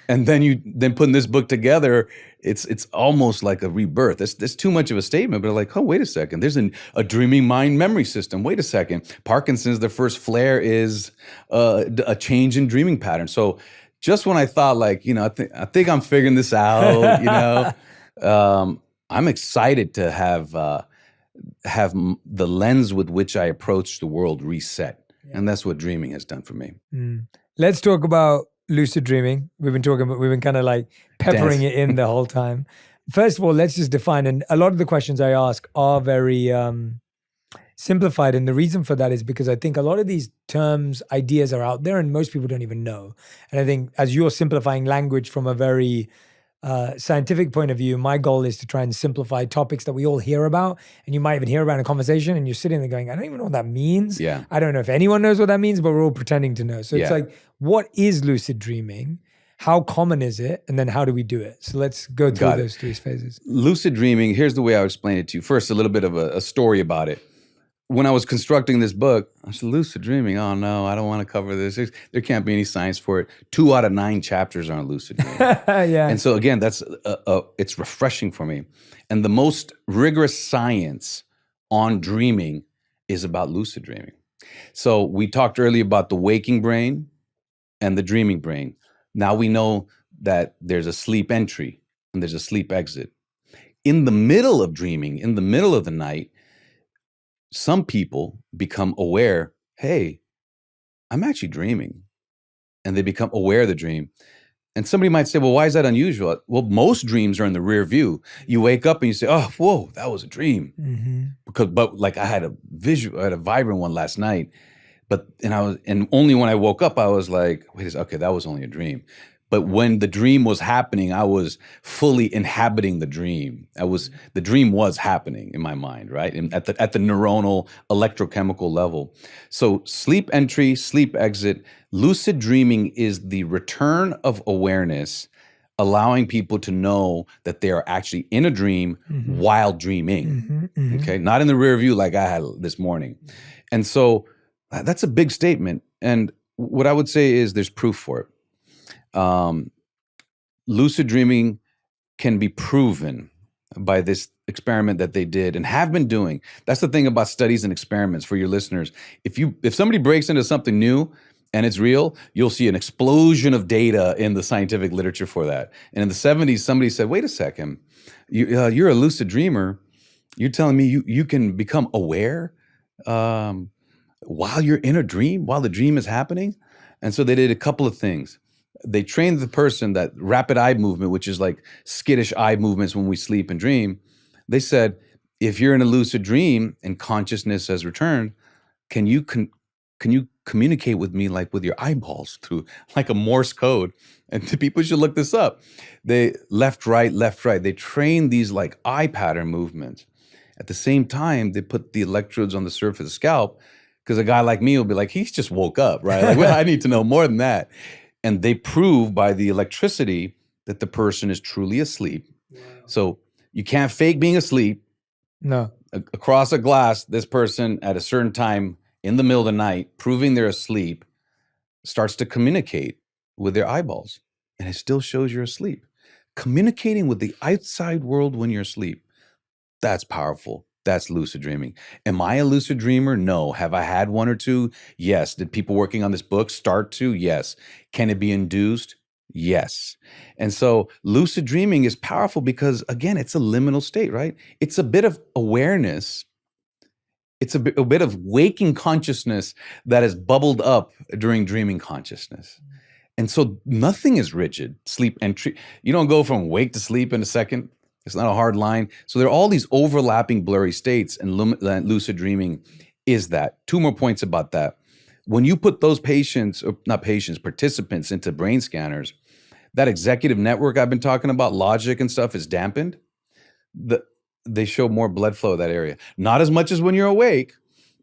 And then putting this book together, it's almost like a rebirth. That's too much of a statement, but like, oh, wait a second. There's a dreaming mind memory system. Wait a second. Parkinson's, the first flare is a change in dreaming patterns. So just when I thought like, I think I'm figuring this out, I'm excited to have the lens with which I approach the world reset. Yeah. And that's what dreaming has done for me. Let's talk about lucid dreaming. We've been kind of like peppering it in the whole time. First of all, let's just define, and a lot of the questions I ask are very simplified. And the reason for that is because I think a lot of these terms, ideas are out there and most people don't even know. And I think as you're simplifying language from a very scientific point of view, my goal is to try and simplify topics that we all hear about, and you might even hear about in a conversation and you're sitting there going, I don't even know what that means. Yeah. I don't know if anyone knows what that means, but we're all pretending to know. So it's like, what is lucid dreaming? How common is it? And then how do we do it? So let's go through those three phases. Lucid dreaming, here's the way I would explain it to you. First, a little bit of a story about it. When I was constructing this book, I said, lucid dreaming, oh no, I don't want to cover this. There can't be any science for it. 2 out of 9 chapters are on lucid dreaming. Yeah. And so again, that's it's refreshing for me. And the most rigorous science on dreaming is about lucid dreaming. So we talked earlier about the waking brain and the dreaming brain. Now we know that there's a sleep entry and there's a sleep exit. in the middle of dreaming, in the middle of the night, some people become aware, hey, I'm actually dreaming. And they become aware of the dream. And somebody might say, well, why is that unusual? Well, most dreams are in the rear view. You wake up and you say, oh, whoa, that was a dream. But like I had a vibrant one last night. And only when I woke up, I was like, wait a second, okay, that was only a dream. But when the dream was happening, I was fully inhabiting the dream. The dream was happening in my mind, right? And at the neuronal electrochemical level. So sleep entry, sleep exit, lucid dreaming is the return of awareness, allowing people to know that they are actually in a dream while dreaming. Okay, not in the rear view like I had this morning. And so that's a big statement. And what I would say is there's proof for it. Lucid dreaming can be proven by this experiment that they did and have been doing. That's the thing about studies and experiments for your listeners. If somebody breaks into something new and it's real, you'll see an explosion of data in the scientific literature for that. And in the 70s, somebody said, wait a second, you're a lucid dreamer. You're telling me you can become aware while you're in a dream, while the dream is happening? And so they did a couple of things. They trained the person that rapid eye movement, which is like skittish eye movements when we sleep and dream. They said, if you're in a lucid dream and consciousness has returned, can you communicate with me like with your eyeballs through like a Morse code? And people should look this up. They left, right. They trained these like eye pattern movements. At the same time, they put the electrodes on the surface of the scalp because a guy like me will be like, he's just woke up, right? Like, well, I need to know more than that. And they prove by the electricity that the person is truly asleep. Wow. So you can't fake being asleep. No. Across a glass, this person at a certain time in the middle of the night, proving they're asleep, starts to communicate with their eyeballs. And it still shows you're asleep. Communicating with the outside world when you're asleep. That's powerful. That's lucid dreaming. Am I a lucid dreamer? No. Have I had one or two? Yes. Did people working on this book start to? Yes. Can it be induced? Yes. And so lucid dreaming is powerful because, again, it's a liminal state, right? It's a bit of awareness. It's a bit of waking consciousness that has bubbled up during dreaming consciousness. And so nothing is rigid. Sleep entry. You don't go from wake to sleep in a second. It's not a hard line. So there are all these overlapping blurry states, and lucid dreaming is that. Two more points about that. When you put those participants into brain scanners, that executive network I've been talking about, logic and stuff, is dampened. They show more blood flow to that area. Not as much as when you're awake,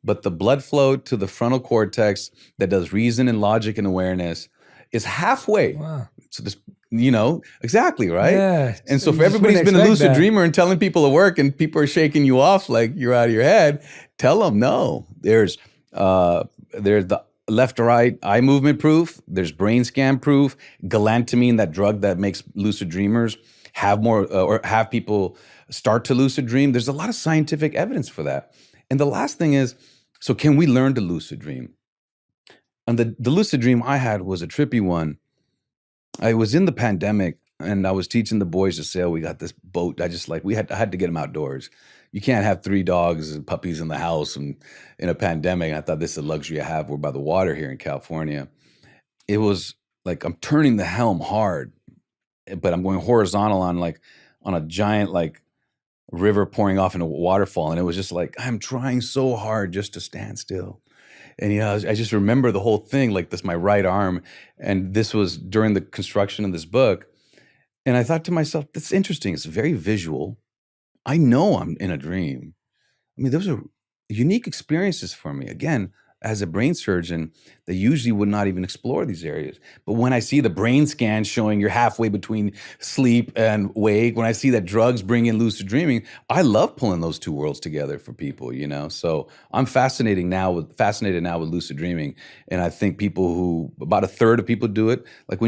but the blood flow to the frontal cortex that does reason and logic and awareness is halfway. Wow. So this, exactly, right? Yeah. And so if everybody's been a lucid dreamer and telling people to work and people are shaking you off like you're out of your head, tell them no. There's the left to right eye movement proof. There's brain scan proof. Galantamine, that drug that makes lucid dreamers have more or have people start to lucid dream. There's a lot of scientific evidence for that. And the last thing is, so can we learn to lucid dream? And the lucid dream I had was a trippy one. I was in the pandemic and I was teaching the boys to sail. We got this boat. I had to get them outdoors. You can't have 3 dogs and puppies in the house and in a pandemic. I thought this is a luxury I have. We're by the water here in California. It was like I'm turning the helm hard, but I'm going horizontal on a giant like river pouring off in a waterfall. And it was just like, I'm trying so hard just to stand still. And, I just remember the whole thing, like this, my right arm. And this was during the construction of this book. And I thought to myself, that's interesting. It's very visual. I know I'm in a dream. I mean, those are unique experiences for me. Again, as a brain surgeon, they usually would not even explore these areas. But when I see the brain scan showing you're halfway between sleep and wake, when I see that drugs bring in lucid dreaming, I love pulling those two worlds together for people, So I'm fascinated now with lucid dreaming. And I think about a third of people do it. Like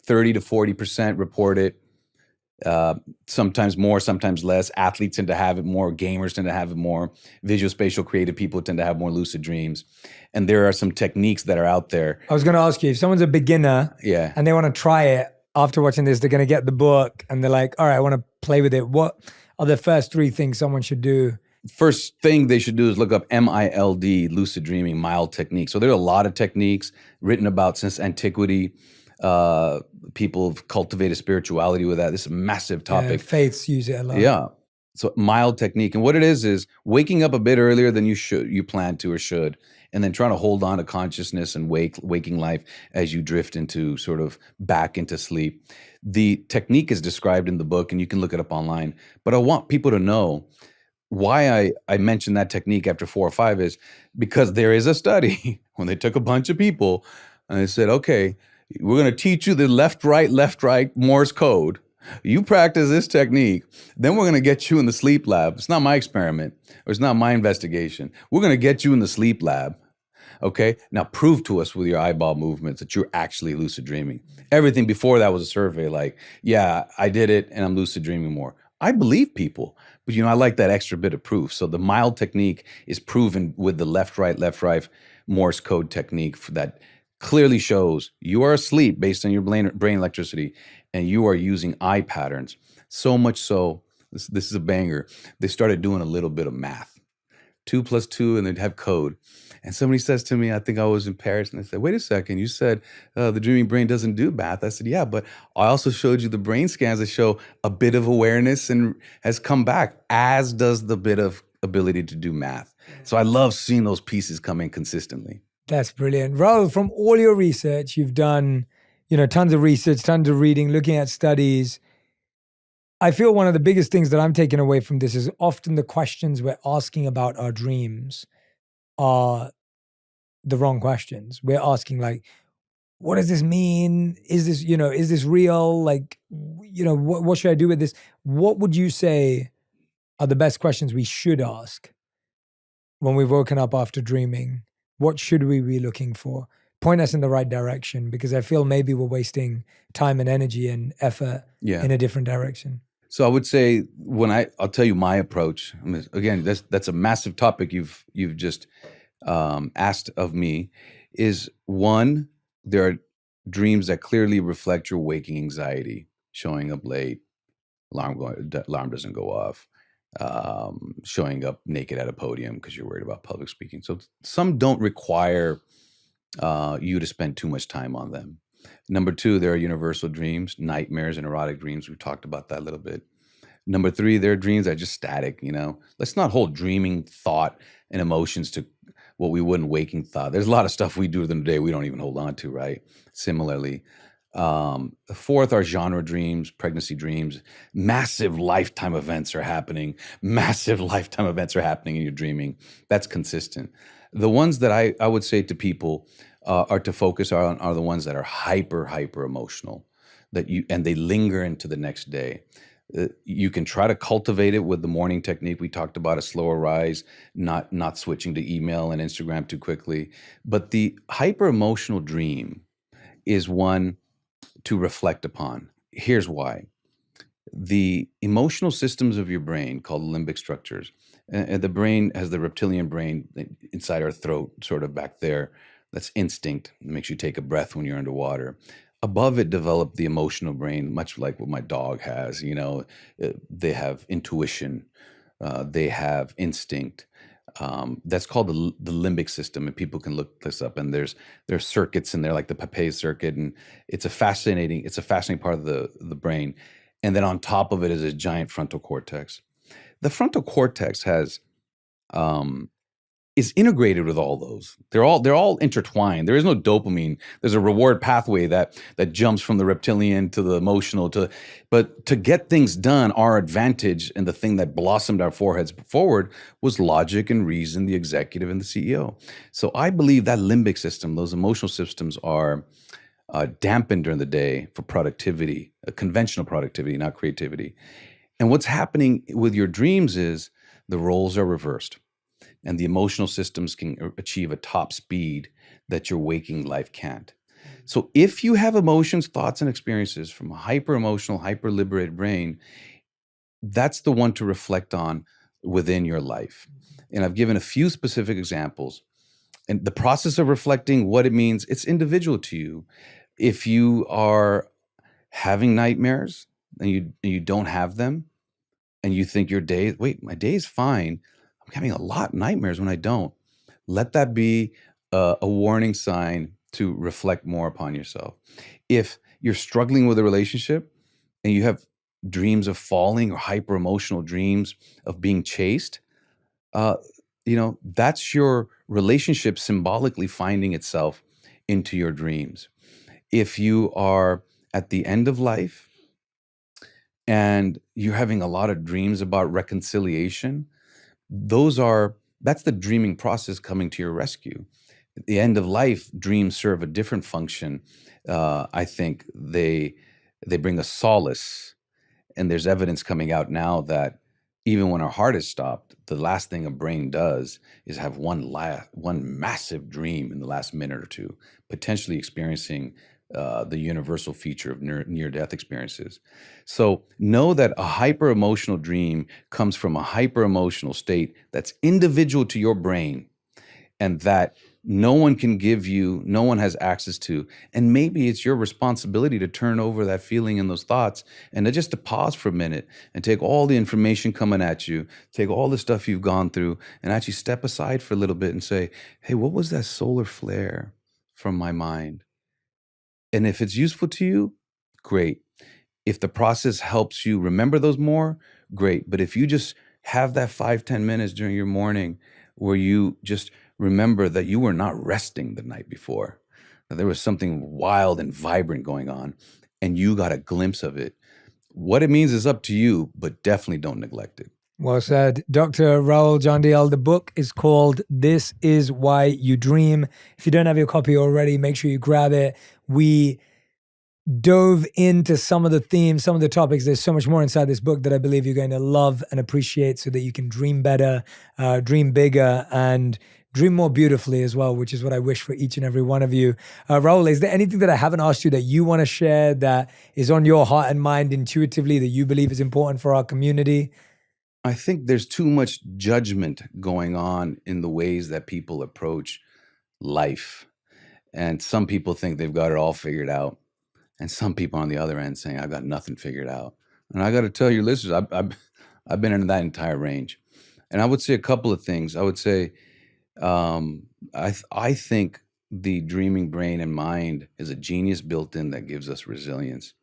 30 to 40% report it. Sometimes more, sometimes less. Athletes tend to have it more. Gamers tend to have it more. Visual spatial creative people tend to have more lucid dreams. And there are some techniques that are out there. I was going to ask you, if someone's a beginner and they want to try it after watching this, they're going to get the book and they're like, all right, I want to play with it. are the first three things someone should do? First thing they should do is look up MILD, lucid dreaming, mild technique. So there are a lot of techniques written about since antiquity. People have cultivated spirituality with that. This is a massive topic. Faiths use it a lot. Yeah. So mild technique. And what it is waking up a bit earlier than you plan to or should, and then trying to hold on to consciousness and waking life as you drift into sort of back into sleep. The technique is described in the book, and you can look it up online. But I want people to know why I mentioned that technique after 4 or 5 is because there is a study when they took a bunch of people and they said, okay, we're going to teach you the left, right Morse code. You practice this technique, then we're going to get you in the sleep lab. It's not my experiment, or it's not my investigation. We're going to get you in the sleep lab. Okay, now prove to us with your eyeball movements that you're actually lucid dreaming. Everything before that was a survey like, yeah, I did it and I'm lucid dreaming more. I believe people, but I like that extra bit of proof. So the mild technique is proven with the left, right Morse code technique that clearly shows you are asleep based on your brain electricity and you are using eye patterns. So much so, this is a banger, they started doing a little bit of math. 2 + 2 and they'd have code. And somebody says to me, I think I was in Paris, and I said, wait a second, you said the dreaming brain doesn't do math. I said, yeah, but I also showed you the brain scans that show a bit of awareness and has come back, as does the bit of ability to do math. So I love seeing those pieces come in consistently. That's brilliant. Rahul, from all your research, you've done, tons of research, tons of reading, looking at studies. I feel one of the biggest things that I'm taking away from this is often the questions we're asking about our dreams are the wrong questions. We're asking like, what does this mean? Is this, is this real? Like, what should I do with this? What would you say are the best questions we should ask when we've woken up after dreaming? What should we be looking for? Point us in the right direction, because I feel maybe we're wasting time and energy and effort in a different direction. So I would say I'll tell you my approach. I mean, again, that's a massive topic you've just asked of me. Is one, there are dreams that clearly reflect your waking anxiety, showing up late, alarm doesn't go off, showing up naked at a podium because you're worried about public speaking. So some don't require you to spend too much time on them. Number 2, there are universal dreams, nightmares and erotic dreams. We've talked about that a little bit. Number 3, there are dreams that are just static, Let's not hold dreaming thought and emotions to what we wouldn't waking thought. There's a lot of stuff we do in the day we don't even hold on to, right? Similarly. The 4th are genre dreams, pregnancy dreams. Massive lifetime events are happening. Massive lifetime events are happening in your dreaming. That's consistent. The ones that I would say to people are to focus on are the ones that are hyper emotional, and they linger into the next day. You can try to cultivate it with the morning technique. We talked about a slower rise, not switching to email and Instagram too quickly. But the hyper emotional dream is one to reflect upon. Here's why. The emotional systems of your brain, called limbic structures, and the brain has the reptilian brain inside our throat, sort of back there. That's instinct. It makes you take a breath when you're underwater. Above it developed the emotional brain, much like what my dog has. They have intuition. They have instinct. That's called the limbic system, and people can look this up. And there's circuits in there, like the Papez circuit, and it's a fascinating part of the brain. And then on top of it is a giant frontal cortex. The frontal cortex is integrated with all those. They're all intertwined. There is no dopamine. There's a reward pathway that jumps from the reptilian to the emotional but to get things done, our advantage and the thing that blossomed our foreheads forward was logic and reason, the executive and the CEO. So I believe that limbic system, those emotional systems are dampened during the day for productivity, conventional productivity, not creativity. And what's happening with your dreams is the roles are reversed. And the emotional systems can achieve a top speed that your waking life can't. So if you have emotions, thoughts, and experiences from a hyper-emotional, hyper-liberated brain, that's the one to reflect on within your life. And I've given a few specific examples. And the process of reflecting what it means, it's individual to you. If you are having nightmares and you don't have them, and you think your day, wait, my day is fine. I'm having a lot of nightmares when I don't. Let that be a warning sign to reflect more upon yourself. If you're struggling with a relationship and you have dreams of falling or hyper emotional dreams of being chased, uh, that's your relationship symbolically finding itself into your dreams. If you are at the end of life and you're having a lot of dreams about reconciliation, that's the dreaming process coming to your rescue. At the end of life, dreams serve a different function. I think they bring a solace, and there's evidence coming out now that even when our heart is stopped, the last thing a brain does is have one massive dream in the last minute or two, potentially experiencing the universal feature of near-death experiences. So know that a hyper-emotional dream comes from a hyper-emotional state that's individual to your brain, and that no one can give you, no one has access to. And maybe it's your responsibility to turn over that feeling and those thoughts and to pause for a minute and take all the information coming at you, take all the stuff you've gone through, and actually step aside for a little bit and say, hey, what was that solar flare from my mind? And if it's useful to you, great. If the process helps you remember those more, great. But if you just have that 5-10 minutes during your morning where you just remember that you were not resting the night before, that there was something wild and vibrant going on, and you got a glimpse of it, what it means is up to you, but definitely don't neglect it. Well said. Dr. Rahul Jandial, the book is called This Is Why You Dream. If you don't have your copy already, make sure you grab it. We dove into some of the themes, some of the topics. There's so much more inside this book that I believe you're going to love and appreciate so that you can dream better, dream bigger, and dream more beautifully as well, which is what I wish for each and every one of you. Rahul, is there anything that I haven't asked you that you want to share that is on your heart and mind intuitively that you believe is important for our community? I think there's too much judgment going on in the ways that people approach life. And some people think they've got it all figured out. And some people on the other end saying, I got nothing figured out. And I got to tell your listeners, I've been in that entire range. And I would say a couple of things. I would say, I think the dreaming brain and mind is a genius built in that gives us resilience.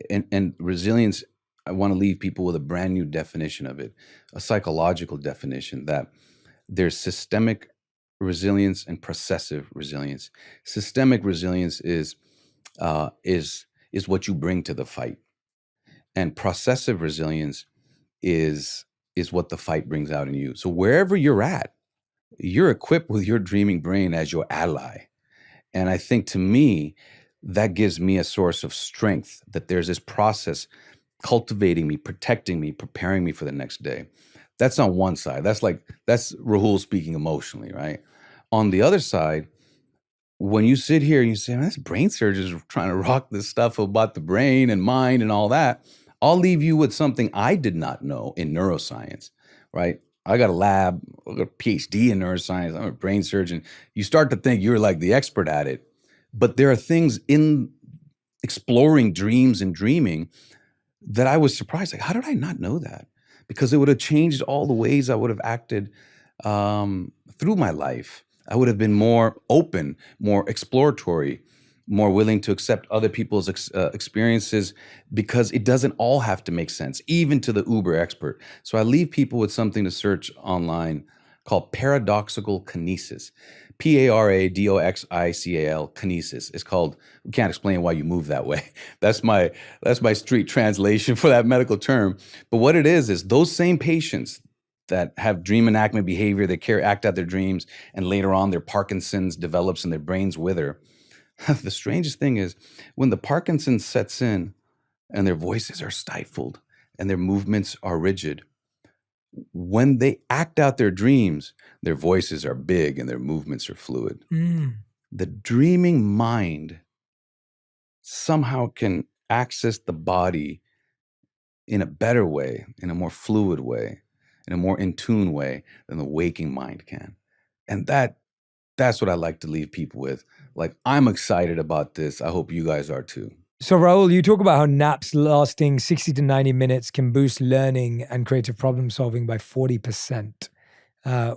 And resilience, I want to leave people with a brand new definition of it, a psychological definition, that there's systemic resilience and processive resilience. Systemic resilience is what you bring to the fight, and processive resilience is what the fight brings out in you. So wherever you're at, you're equipped with your dreaming brain as your ally. And I think, to me, that gives me a source of strength, that there's this process cultivating me, protecting me, preparing me for the next day. That's on one side. That's Rahul speaking emotionally, right? On the other side, when you sit here and you say, man, this brain surgeon is trying to rock this stuff about the brain and mind and all that, I'll leave you with something I did not know in neuroscience, right? I got a lab, I got a PhD in neuroscience, I'm a brain surgeon. You start to think you're like the expert at it. But there are things in exploring dreams and dreaming that I was surprised. Like, how did I not know that? Because it would have changed all the ways I would have acted through my life. I would have been more open, more exploratory, more willing to accept other people's experiences, because it doesn't all have to make sense, even to the uber expert. So I leave people with something to search online called paradoxical kinesis. Paradoxical kinesis. It's called, we can't explain why you move that way. That's my street translation for that medical term. But what it is those same patients that have dream enactment behavior, they act out their dreams, and later on their Parkinson's develops and their brains wither. The strangest thing is, when the Parkinson's sets in and their voices are stifled and their movements are rigid, when they act out their dreams, their voices are big and their movements are fluid. The dreaming mind somehow can access the body in a better way, in a more fluid way, in a more in tune way than the waking mind can. And that's what I like to leave people with. Like, I'm excited about this. I hope you guys are too. So Rahul, you talk about how naps lasting 60 to 90 minutes can boost learning and creative problem solving by 40%.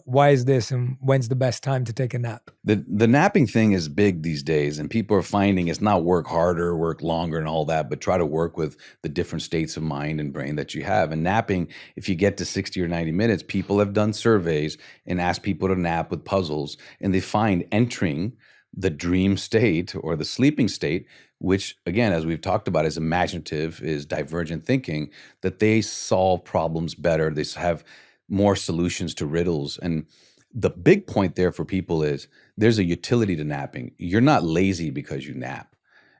Why is this, and when's the best time to take a nap? The napping thing is big these days, and people are finding it's not work harder, work longer, and all that, but try to work with the different states of mind and brain that you have. And napping, if you get to 60 or 90 minutes, people have done surveys and asked people to nap with puzzles, and they find entering the dream state or the sleeping state, which again, as we've talked about, is imaginative, is divergent thinking, that they solve problems better. They have more solutions to riddles. And the big point there for people is there's a utility to napping. You're not lazy because you nap.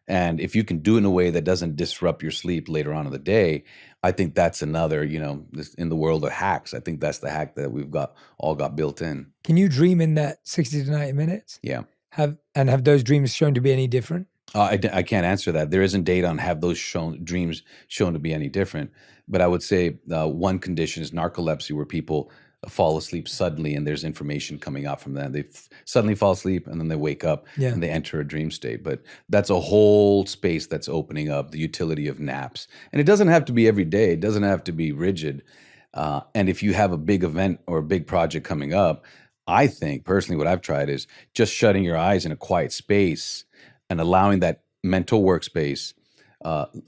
And if you can do it in a way that doesn't disrupt your sleep later on in the day, I think that's another, in the world of hacks, I think that's the hack that we've all got built in. Can you dream in that 60 to 90 minutes? Yeah. Have those dreams shown to be any different? I can't answer that. There isn't data on have those dreams shown to be any different. But I would say one condition is narcolepsy, where people fall asleep suddenly and there's information coming out from them. They suddenly fall asleep and then they wake up and they enter a dream state. But that's a whole space that's opening up, the utility of naps. And it doesn't have to be every day. It doesn't have to be rigid. And if you have a big event or a big project coming up, I think personally what I've tried is just shutting your eyes in a quiet space and allowing that mental workspace,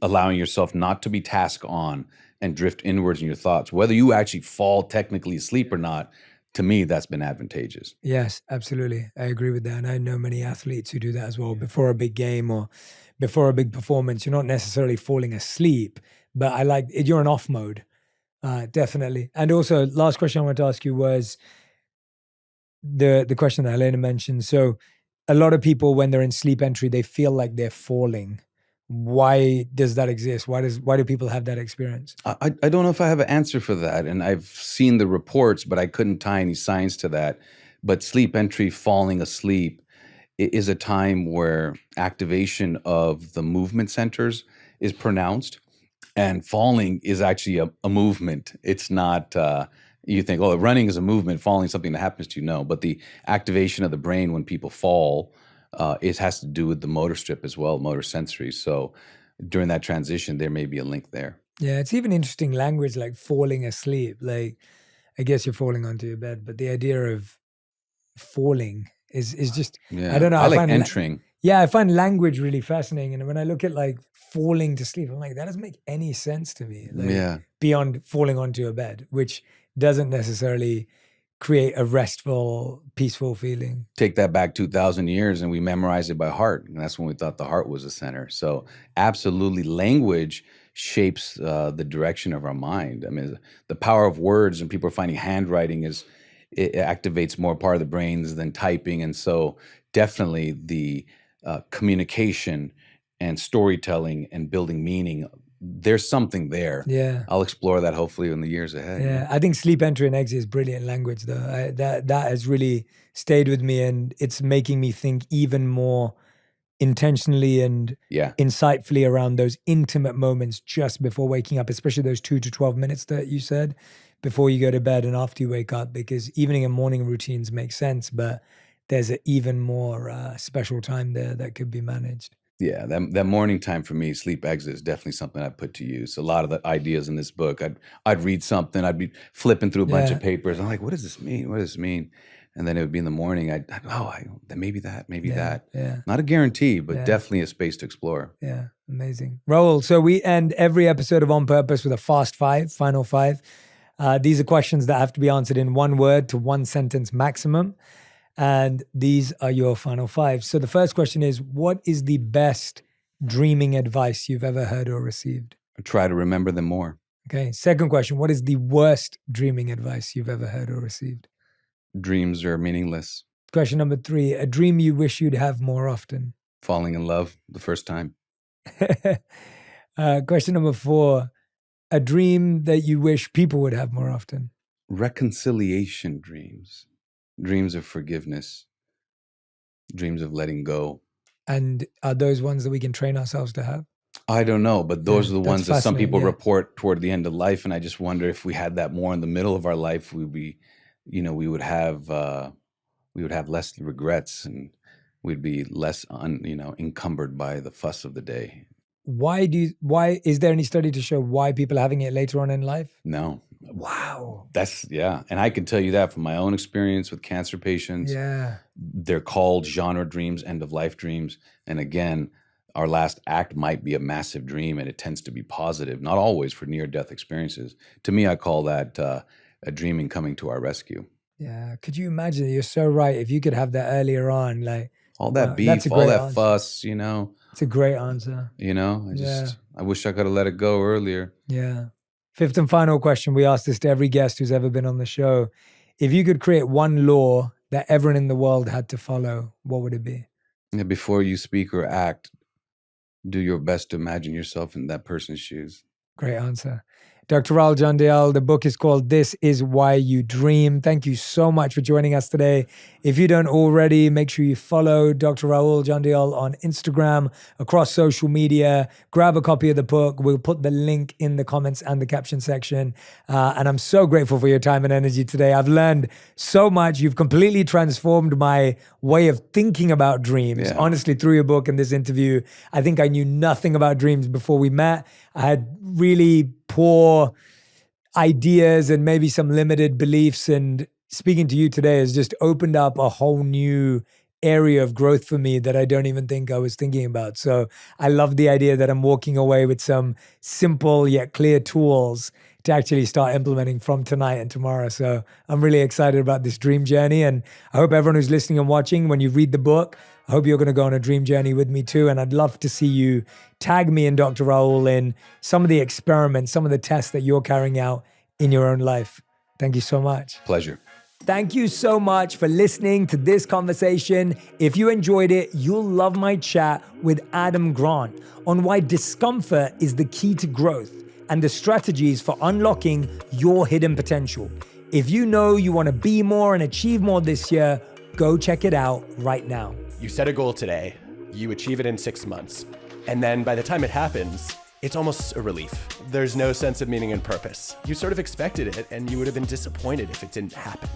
allowing yourself not to be task on and drift inwards in your thoughts. Whether you actually fall technically asleep or not, to me, that's been advantageous. Yes, absolutely. I agree with that. And I know many athletes who do that as well. Before a big game or before a big performance, you're not necessarily falling asleep, but you're in off mode, definitely. And also, last question I wanted to ask you was the question that Helena mentioned. So a lot of people, when they're in sleep entry, they feel like they're falling. Why does that exist? Why do people have that experience? I don't know if I have an answer for that. And I've seen the reports, but I couldn't tie any science to that. But sleep entry, falling asleep, is a time where activation of the movement centers is pronounced. And falling is actually a movement. It's not, you think, oh, running is a movement, falling is something that happens to you. No, but the activation of the brain when people fall, it has to do with the motor strip as well, motor sensory. So during that transition, there may be a link there. Yeah, it's even interesting language like falling asleep. Like, I guess you're falling onto your bed, but the idea of falling is just, I don't know. I like entering. I find language really fascinating. And when I look at like falling to sleep, I'm like, that doesn't make any sense to me. Like, beyond falling onto a bed, which doesn't necessarily create a restful, peaceful feeling. Take that back 2,000 years and we memorized it by heart. And that's when we thought the heart was the center. So absolutely, language shapes the direction of our mind. I mean, the power of words, and people are finding handwriting it activates more part of the brains than typing. And so definitely the communication and storytelling and building meaning, there's something there. Yeah. I'll explore that hopefully in the years ahead. Yeah. I think sleep entry and exit is brilliant language though. That has really stayed with me, and it's making me think even more intentionally and insightfully around those intimate moments just before waking up, especially those 2 to 12 minutes that you said before you go to bed and after you wake up, because evening and morning routines make sense, but there's an even more special time there that could be managed. Yeah, that morning time for me, sleep exit, is definitely something I put to use. A lot of the ideas in this book, I'd read something, I'd be flipping through a bunch of papers. I'm like, what does this mean? What does this mean? And then it would be in the morning, maybe that. Yeah. Not a guarantee, but definitely a space to explore. Yeah, amazing. Rahul, so we end every episode of On Purpose with a fast five, final five. These are questions that have to be answered in 1 word to 1 sentence maximum. And these are your final five. So the first question is, what is the best dreaming advice you've ever heard or received? Try to remember them more. Okay. Second question, what is the worst dreaming advice you've ever heard or received? Dreams are meaningless. Question number 3, a dream you wish you'd have more often. Falling in love the first time. Question number 4, a dream that you wish people would have more often. Reconciliation dreams. Dreams of forgiveness, dreams of letting go. And are those ones that we can train ourselves to have? I don't know, but those are the ones that some people report toward the end of life. And I just wonder if we had that more in the middle of our life, we would have less regrets, and we'd be less encumbered by the fuss of the day. why is there any study to show why people are having it later on in life? No. Wow. And I can tell you that from my own experience with cancer patients. Yeah. They're called genre dreams, end of life dreams. And again, our last act might be a massive dream, and it tends to be positive, not always for near-death experiences. To me, I call that a dreaming coming to our rescue. Yeah. Could you imagine? You're so right. If you could have that earlier on, like all that wow, beef, all that fuss, you know. It's a great answer. You know, I wish I could have let it go earlier. Yeah. Fifth and final question. We ask this to every guest who's ever been on the show. If you could create one law that everyone in the world had to follow, what would it be? Yeah, before you speak or act, do your best to imagine yourself in that person's shoes. Great answer. Dr. Rahul Jandial, the book is called This Is Why You Dream. Thank you so much for joining us today. If you don't already, make sure you follow Dr. Rahul Jandial on Instagram, across social media. Grab a copy of the book. We'll put the link in the comments and the caption section. And I'm so grateful for your time and energy today. I've learned so much. You've completely transformed my way of thinking about dreams. Yeah. Honestly, through your book and this interview, I think I knew nothing about dreams before we met. I had really poor ideas and maybe some limited beliefs, and speaking to you today has just opened up a whole new area of growth for me that I don't even think I was thinking about. So I love the idea that I'm walking away with some simple yet clear tools to actually start implementing from tonight and tomorrow. So I'm really excited about this dream journey, and I hope everyone who's listening and watching, when you read the book, I hope you're going to go on a dream journey with me too. And I'd love to see you tag me and Dr. Rahul in some of the experiments, some of the tests that you're carrying out in your own life. Thank you so much. Pleasure. Thank you so much for listening to this conversation. If you enjoyed it, you'll love my chat with Adam Grant on why discomfort is the key to growth and the strategies for unlocking your hidden potential. If you know you want to be more and achieve more this year, go check it out right now. You set a goal today, you achieve it in 6 months, and then by the time it happens, it's almost a relief. There's no sense of meaning and purpose. You sort of expected it, and you would have been disappointed if it didn't happen.